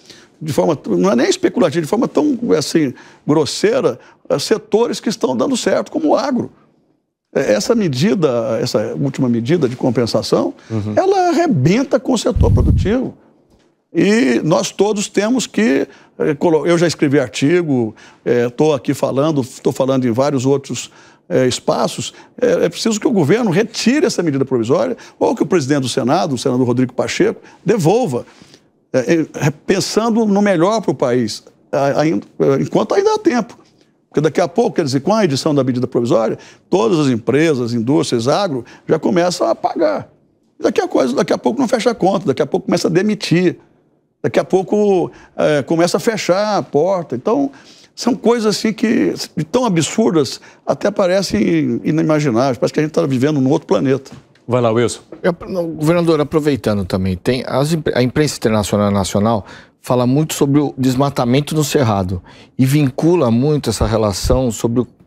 não é nem especulativa, de forma tão assim, grosseira, setores que estão dando certo, como o agro. Essa última medida de compensação, ela arrebenta com o setor produtivo. E nós todos temos que... Eu já escrevi artigo, estou aqui estou falando em vários outros espaços. É preciso que o governo retire essa medida provisória ou que o presidente do Senado, o senador Rodrigo Pacheco, devolva, pensando no melhor para o país, enquanto ainda há tempo. Porque daqui a pouco, quer dizer, com a edição da medida provisória, todas as empresas, indústrias, agro, já começam a pagar. Daqui a pouco não fecha a conta, daqui a pouco começa a demitir, daqui a pouco começa a fechar a porta. Então, são coisas assim que, tão absurdas, até parecem inimagináveis. Parece que a gente está vivendo num outro planeta. Vai lá, Wilson. Governador, aproveitando também, a imprensa internacional e nacional fala muito sobre o desmatamento no Cerrado e vincula muito essa relação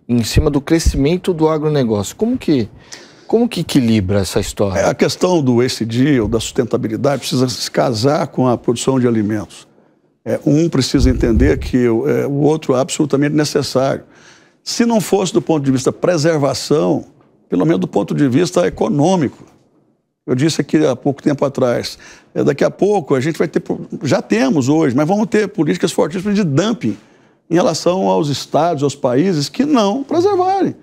em cima do crescimento do agronegócio. Como que equilibra essa história? A questão do ESG, ou da sustentabilidade, precisa se casar com a produção de alimentos. Um precisa entender que o outro é absolutamente necessário. Se não fosse do ponto de vista preservação, pelo menos do ponto de vista econômico. Eu disse aqui há pouco tempo atrás, daqui a pouco a gente vai ter, já temos hoje, mas vamos ter políticas fortíssimas de dumping em relação aos estados, aos países que não preservarem.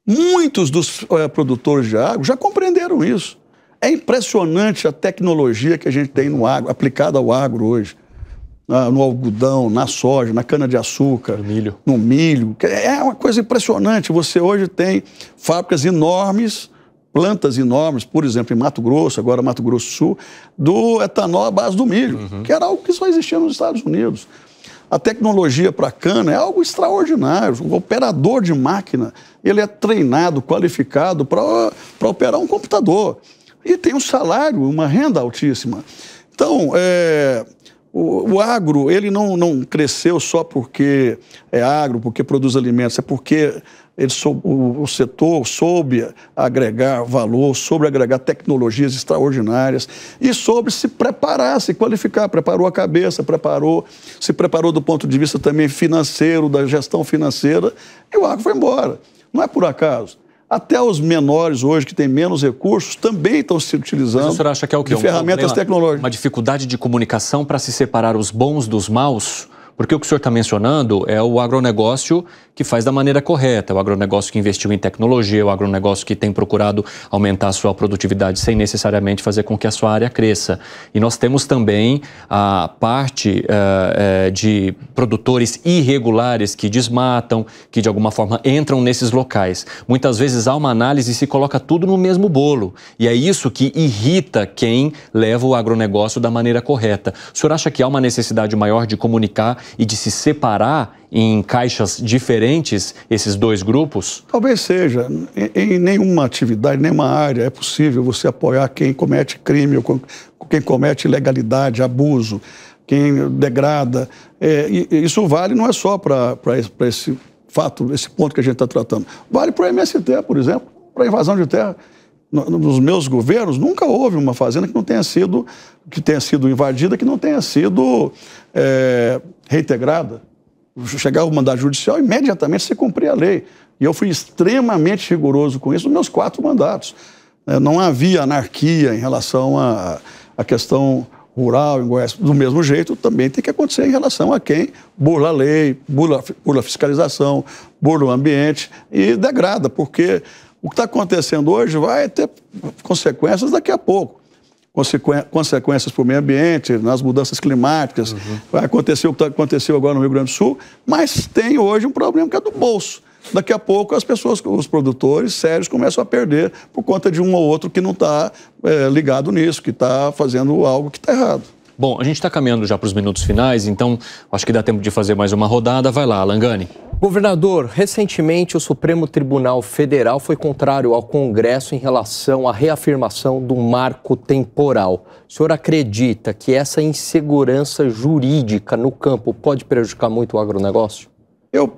Muitos dos produtores de agro já compreenderam isso. É impressionante a tecnologia que a gente tem no agro, aplicada ao agro hoje. No algodão, na soja, na cana-de-açúcar, no milho. É uma coisa impressionante. Você hoje tem fábricas enormes plantas enormes, por exemplo, em Mato Grosso, agora Mato Grosso do Sul, do etanol à base do milho, que era algo que só existia nos Estados Unidos. A tecnologia para a cana é algo extraordinário. O operador de máquina, ele é treinado, qualificado para operar um computador. E tem um salário, uma renda altíssima. Então, o agro, ele não cresceu só porque é agro, porque produz alimentos, é porque o setor soube agregar valor, soube agregar tecnologias extraordinárias e soube se preparar, se qualificar, preparou a cabeça, se preparou do ponto de vista também financeiro, da gestão financeira, e o agro foi embora. Não é por acaso. Até os menores hoje, que têm menos recursos, também estão se utilizando. Mas o senhor acha que é o quê? De ferramentas tecnológicas. Uma dificuldade de comunicação para se separar os bons dos maus? Porque o que o senhor está mencionando é o agronegócio que faz da maneira correta, o agronegócio que investiu em tecnologia, o agronegócio que tem procurado aumentar a sua produtividade sem necessariamente fazer com que a sua área cresça. E nós temos também a parte de produtores irregulares que desmatam, que de alguma forma entram nesses locais. Muitas vezes há uma análise e se coloca tudo no mesmo bolo. E é isso que irrita quem leva o agronegócio da maneira correta. O senhor acha que há uma necessidade maior de comunicar e de se separar em caixas diferentes esses dois grupos? Talvez seja. Em nenhuma atividade, nenhuma área é possível você apoiar quem comete crime, ou quem comete ilegalidade, abuso, quem degrada. E isso vale não é só para esse fato, esse ponto que a gente está tratando. Vale para o MST, por exemplo, para a invasão de terra. Nos meus governos, nunca houve uma fazenda que tenha sido invadida, que não tenha sido reintegrada. Chegava o mandato judicial, imediatamente se cumpria a lei. E eu fui extremamente rigoroso com isso nos meus 4 mandatos. Não havia anarquia em relação à questão rural em Goiás. Do mesmo jeito, também tem que acontecer em relação a quem burla a lei, burla a fiscalização, burla o ambiente e degrada, porque o que está acontecendo hoje vai ter consequências daqui a pouco. Consequências para o meio ambiente, nas mudanças climáticas. Vai acontecer o que aconteceu agora no Rio Grande do Sul, mas tem hoje um problema que é do bolso. Daqui a pouco as pessoas, os produtores sérios começam a perder por conta de um ou outro que não está ligado nisso, que está fazendo algo que está errado. Bom, a gente está caminhando já para os minutos finais, então acho que dá tempo de fazer mais uma rodada. Vai lá, Langani. Governador, recentemente o Supremo Tribunal Federal foi contrário ao Congresso em relação à reafirmação do marco temporal. O senhor acredita que essa insegurança jurídica no campo pode prejudicar muito o agronegócio? Eu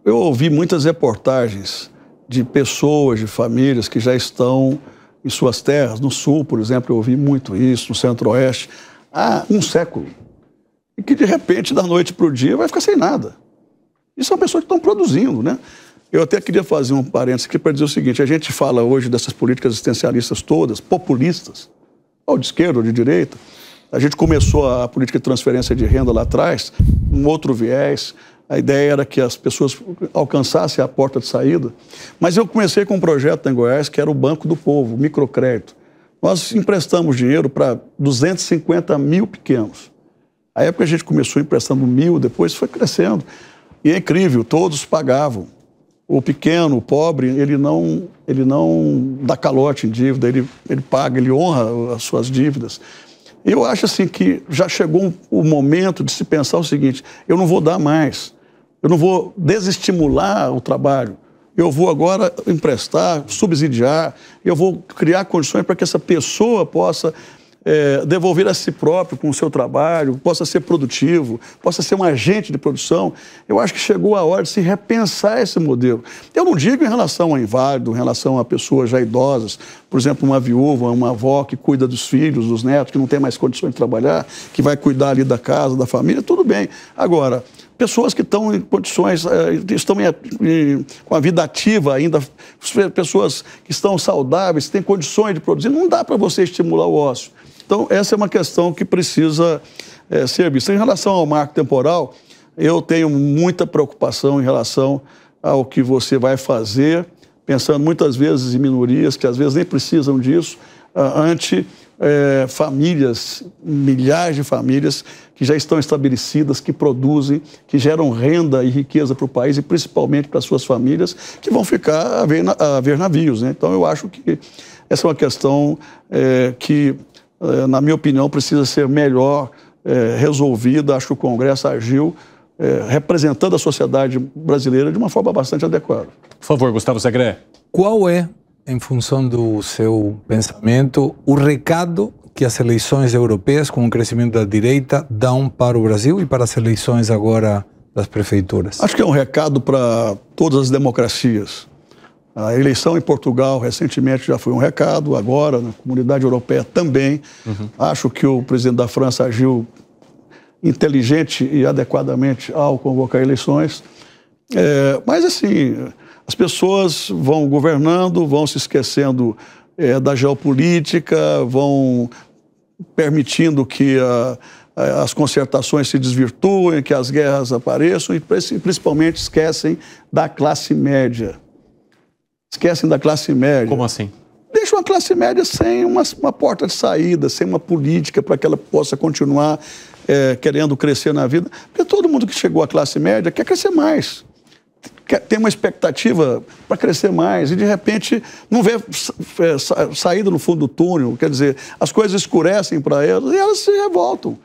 ouvi muitas reportagens de pessoas, de famílias que já estão em suas terras. No Sul, por exemplo, eu ouvi muito isso, no Centro-Oeste, há um século. E que, de repente, da noite para o dia, vai ficar sem nada. E são pessoas que estão produzindo, né? Eu até queria fazer um parênteses aqui para dizer o seguinte: a gente fala hoje dessas políticas existencialistas todas, populistas, ou de esquerda ou de direita. A gente começou a política de transferência de renda lá atrás, um outro viés. A ideia era que as pessoas alcançassem a porta de saída. Mas eu comecei com um projeto em Goiás, que era o Banco do Povo, o microcrédito. Nós emprestamos dinheiro para 250 mil pequenos. A época a gente começou emprestando 1.000, depois foi crescendo. E é incrível, todos pagavam. O pequeno, o pobre, ele não dá calote em dívida, ele paga, ele honra as suas dívidas. Eu acho assim que já chegou o momento de se pensar o seguinte: eu não vou dar mais, eu não vou desestimular o trabalho, eu vou agora emprestar, subsidiar, eu vou criar condições para que essa pessoa possa devolver a si próprio com o seu trabalho, possa ser produtivo, possa ser um agente de produção. Eu acho que chegou a hora de se repensar esse modelo. Eu não digo em relação ao inválido, em relação a pessoas já idosas, por exemplo, uma viúva, uma avó que cuida dos filhos, dos netos, que não tem mais condições de trabalhar, que vai cuidar ali da casa, da família, tudo bem. Agora, pessoas que estão em condições, estão com a vida ativa ainda, pessoas que estão saudáveis, que têm condições de produzir, não dá para você estimular o ócio. Então, essa é uma questão que precisa ser vista. Em relação ao marco temporal, eu tenho muita preocupação em relação ao que você vai fazer, pensando muitas vezes em minorias, que às vezes nem precisam disso, ante famílias, milhares de famílias que já estão estabelecidas, que produzem, que geram renda e riqueza para o país e principalmente para as suas famílias, que vão ficar a ver navios, né? Então, eu acho que essa é uma questão que, na minha opinião, precisa ser melhor resolvida. Acho que o Congresso agiu representando a sociedade brasileira de uma forma bastante adequada. Por favor, Gustavo Segré. Qual é, em função do seu pensamento, o recado que as eleições europeias, com o crescimento da direita, dão para o Brasil e para as eleições agora das prefeituras? Acho que é um recado para todas as democracias. A eleição em Portugal recentemente já foi um recado, agora na comunidade europeia também. Acho que o presidente da França agiu inteligente e adequadamente ao convocar eleições. Mas, assim, as pessoas vão governando, vão se esquecendo da geopolítica, vão permitindo que as concertações se desvirtuem, que as guerras apareçam e, principalmente, esquecem da classe média. Esquecem da classe média. Como assim? Deixa uma classe média sem uma porta de saída, sem uma política para que ela possa continuar querendo crescer na vida. Porque todo mundo que chegou à classe média quer crescer mais. Tem uma expectativa para crescer mais e, de repente, não vê saída no fundo do túnel. Quer dizer, as coisas escurecem para elas e elas se revoltam.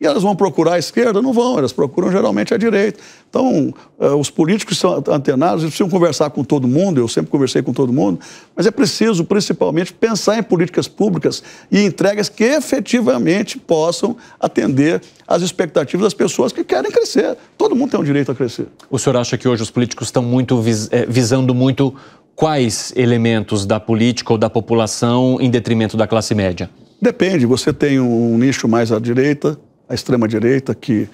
E elas vão procurar a esquerda? Não vão, elas procuram geralmente a direita. Então, os políticos são antenados, eles precisam conversar com todo mundo, eu sempre conversei com todo mundo, mas é preciso, principalmente, pensar em políticas públicas e entregas que efetivamente possam atender às expectativas das pessoas que querem crescer. Todo mundo tem o direito a crescer. O senhor acha que hoje os políticos estão muito visando muito quais elementos da política ou da população em detrimento da classe média? Depende, você tem um nicho mais à direita, a extrema-direita, que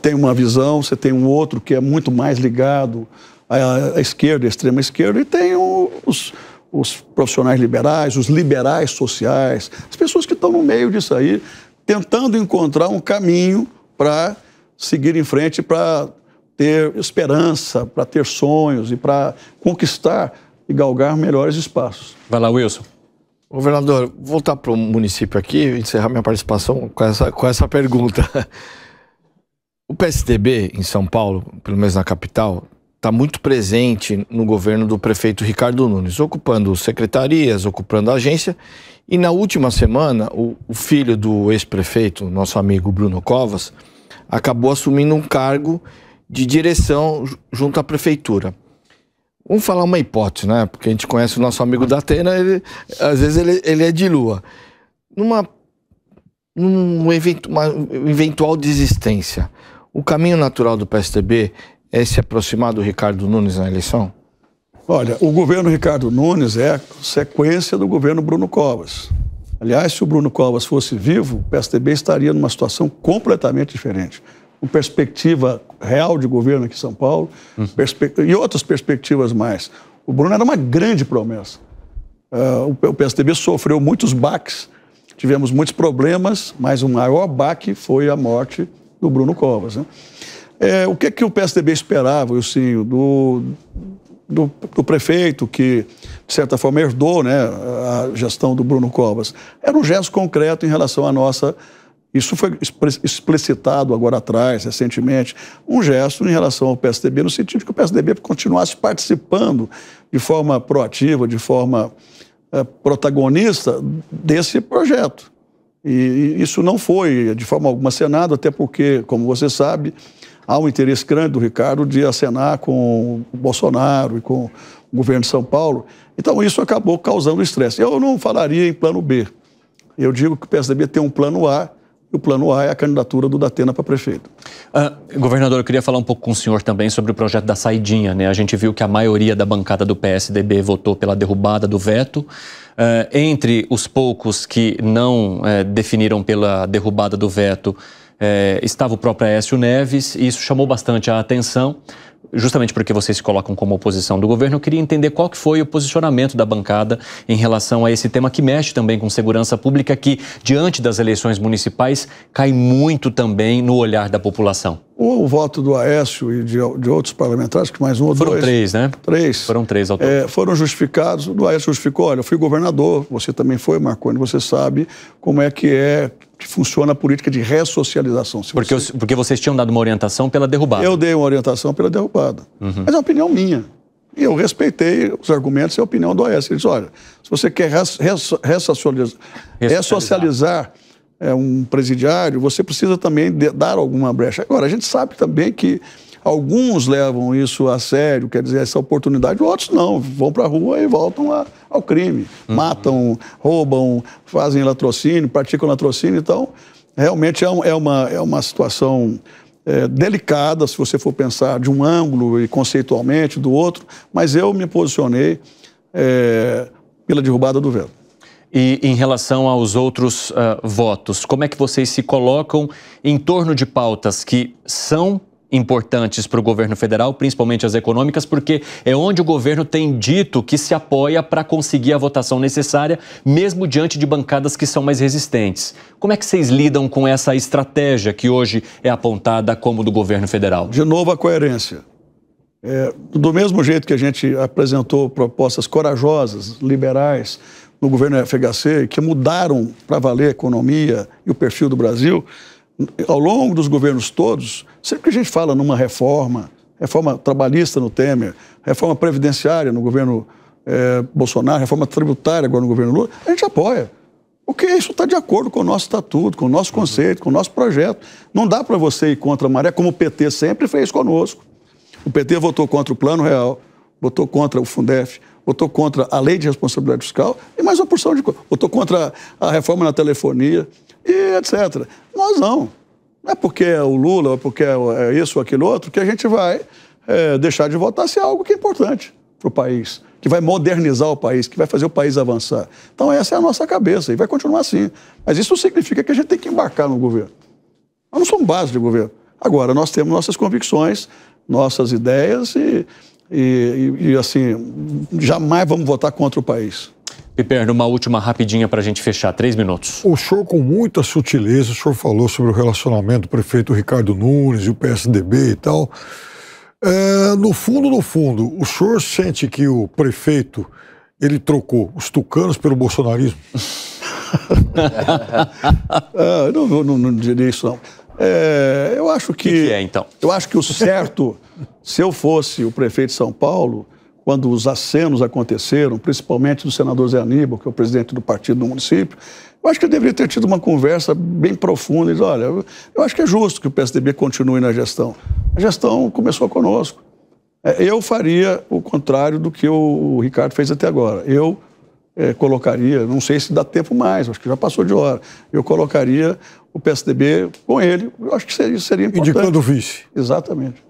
tem uma visão, você tem um outro que é muito mais ligado à esquerda, à extrema-esquerda, e tem os profissionais liberais, os liberais sociais, as pessoas que estão no meio disso aí, tentando encontrar um caminho para seguir em frente, para ter esperança, para ter sonhos e para conquistar e galgar melhores espaços. Vai lá, Wilson. Governador, voltar para o município aqui e encerrar minha participação com essa pergunta. O PSDB em São Paulo, pelo menos na capital, está muito presente no governo do prefeito Ricardo Nunes, ocupando secretarias, ocupando agência. E na última semana, o filho do ex-prefeito, nosso amigo Bruno Covas, acabou assumindo um cargo de direção junto à prefeitura. Vamos falar uma hipótese, né? Porque a gente conhece o nosso amigo da Atena, às vezes ele é de lua. Uma eventual desistência, o caminho natural do PSDB é se aproximar do Ricardo Nunes na eleição? Olha, o governo Ricardo Nunes é a sequência do governo Bruno Covas. Aliás, se o Bruno Covas fosse vivo, o PSDB estaria numa situação completamente diferente. Com perspectiva real de governo aqui em São Paulo, e outras perspectivas mais. O Bruno era uma grande promessa. O PSDB sofreu muitos baques, tivemos muitos problemas, mas o maior baque foi a morte do Bruno Covas, né? O que o PSDB esperava, Wilson, do prefeito que, de certa forma, herdou, né, a gestão do Bruno Covas? Era um gesto concreto em relação à nossa... Isso foi explicitado agora atrás, recentemente, um gesto em relação ao PSDB, no sentido de que o PSDB continuasse participando de forma proativa, de forma protagonista desse projeto. E isso não foi, de forma alguma, acenado, até porque, como você sabe, há um interesse grande do Ricardo de acenar com o Bolsonaro e com o governo de São Paulo. Então, isso acabou causando estresse. Eu não falaria em plano B. Eu digo que o PSDB tem um plano A, e o plano A é a candidatura do Datena para prefeito. Governador, eu queria falar um pouco com o senhor também sobre o projeto da saidinha, né? A gente viu que a maioria da bancada do PSDB votou pela derrubada do veto. Entre os poucos que não definiram pela derrubada do veto, estava o próprio Aécio Neves, e isso chamou bastante a atenção. Justamente porque vocês se colocam como oposição do governo, eu queria entender qual que foi o posicionamento da bancada em relação a esse tema que mexe também com segurança pública, que, diante das eleições municipais, cai muito também no olhar da população. O voto do Aécio e de outros parlamentares, que mais um ou dois... Foram três, né? Três. Foram três ao todo. Foram justificados. O Aécio justificou, olha, eu fui governador, você também foi, Marconi, você sabe como é que funciona a política de ressocialização. Porque vocês tinham dado uma orientação pela derrubada. Eu dei uma orientação pela derrubada. Mas é uma opinião minha. E eu respeitei os argumentos e a opinião do Aécio. Ele disse, olha, se você quer ressocializar um presidiário, você precisa também dar alguma brecha. Agora, a gente sabe também que alguns levam isso a sério, quer dizer, essa oportunidade, outros não, vão para a rua e voltam ao crime. Matam, roubam, fazem latrocínio, praticam latrocínio. Então, realmente é uma situação delicada, se você for pensar de um ângulo e conceitualmente do outro, mas eu me posicionei pela derrubada do veto. E em relação aos outros votos, como é que vocês se colocam em torno de pautas que são importantes para o governo federal, principalmente as econômicas, porque é onde o governo tem dito que se apoia para conseguir a votação necessária, mesmo diante de bancadas que são mais resistentes. Como é que vocês lidam com essa estratégia que hoje é apontada como do governo federal? De novo, a coerência. Do mesmo jeito que a gente apresentou propostas corajosas, liberais, no governo FHC, que mudaram para valer a economia e o perfil do Brasil, ao longo dos governos todos, sempre que a gente fala numa reforma trabalhista no Temer, reforma previdenciária no governo Bolsonaro, reforma tributária agora no governo Lula, a gente apoia. Porque isso está de acordo com o nosso estatuto, com o nosso conceito, com o nosso projeto. Não dá para você ir contra a maré, como o PT sempre fez conosco. O PT votou contra o Plano Real, votou contra o Fundef, votou contra a Lei de Responsabilidade Fiscal e mais uma porção de coisa. Votou contra a reforma na telefonia e etc. Nós não. Não é porque é o Lula, ou porque é isso ou aquele outro, que a gente vai deixar de votar se é algo que é importante para o país, que vai modernizar o país, que vai fazer o país avançar. Então essa é a nossa cabeça e vai continuar assim. Mas isso não significa que a gente tem que embarcar no governo. Nós não somos base de governo. Agora, nós temos nossas convicções, nossas ideias e assim, jamais vamos votar contra o país. Piperno, uma última rapidinha para a gente fechar, 3 minutos. O senhor, com muita sutileza, o senhor falou sobre o relacionamento do prefeito Ricardo Nunes e o PSDB e tal. No fundo, o senhor sente que o prefeito, ele trocou os tucanos pelo bolsonarismo? Não diria isso, não. Eu acho que... O que é, então? Eu acho que o certo, se eu fosse o prefeito de São Paulo, quando os acenos aconteceram, principalmente do senador Zé Aníbal, que é o presidente do partido do município, eu acho que eu deveria ter tido uma conversa bem profunda e dizer, olha, eu acho que é justo que o PSDB continue na gestão. A gestão começou conosco. Eu faria o contrário do que o Ricardo fez até agora. Eu colocaria, não sei se dá tempo mais, acho que já passou de hora, eu colocaria o PSDB com ele, eu acho que seria importante. Indicando o vice. Exatamente.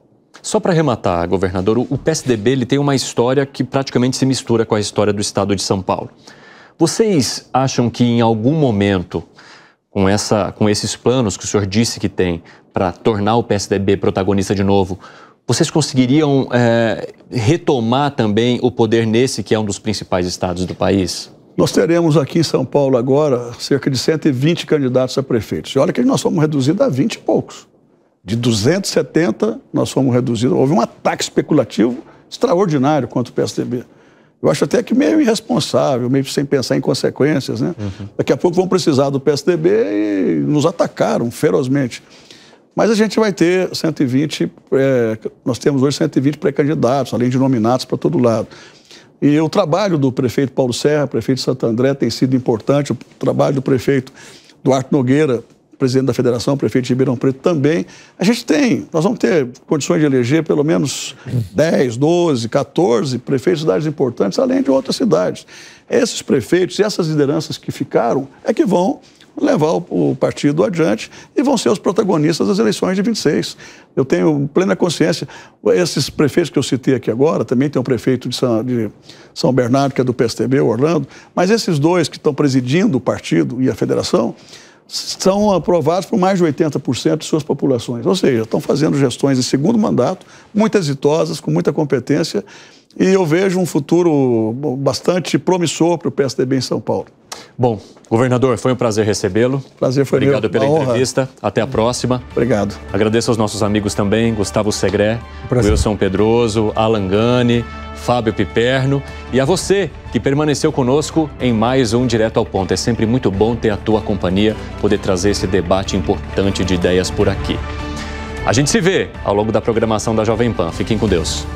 Só para arrematar, governador, o PSDB ele tem uma história que praticamente se mistura com a história do estado de São Paulo. Vocês acham que em algum momento, com esses planos que o senhor disse que tem para tornar o PSDB protagonista de novo, vocês conseguiriam retomar também o poder nesse que é um dos principais estados do país? Nós teremos aqui em São Paulo agora cerca de 120 candidatos a prefeitos. E olha que nós fomos reduzidos a 20 e poucos. De 270, nós fomos reduzidos. Houve um ataque especulativo extraordinário contra o PSDB. Eu acho até que meio irresponsável, meio sem pensar em consequências, né? Daqui a pouco vão precisar do PSDB e nos atacaram ferozmente. Mas a gente vai ter 120, nós temos hoje 120 pré-candidatos, além de nominados para todo lado. E o trabalho do prefeito Paulo Serra, prefeito de Santo André, tem sido importante. O trabalho do prefeito Duarte Nogueira, presidente da federação, prefeito de Ribeirão Preto também. Nós vamos ter condições de eleger pelo menos 10, 12, 14 prefeitos de cidades importantes, além de outras cidades. Esses prefeitos e essas lideranças que ficaram é que vão levar o partido adiante e vão ser os protagonistas das eleições de 26. Eu tenho plena consciência, esses prefeitos que eu citei aqui agora, também tem o prefeito de São Bernardo, que é do PSDB, Orlando, mas esses dois que estão presidindo o partido e a federação, são aprovados por mais de 80% de suas populações. Ou seja, estão fazendo gestões de segundo mandato, muito exitosas, com muita competência, e eu vejo um futuro bastante promissor para o PSDB em São Paulo. Bom, governador, foi um prazer recebê-lo. Prazer foi meu. Obrigado pela entrevista. Até a próxima. Obrigado. Agradeço aos nossos amigos também, Gustavo Segré, Wilson Pedroso, Alan Gani, Fábio Piperno e a você que permaneceu conosco em mais um Direto ao Ponto. É sempre muito bom ter a tua companhia, poder trazer esse debate importante de ideias por aqui. A gente se vê ao longo da programação da Jovem Pan. Fiquem com Deus.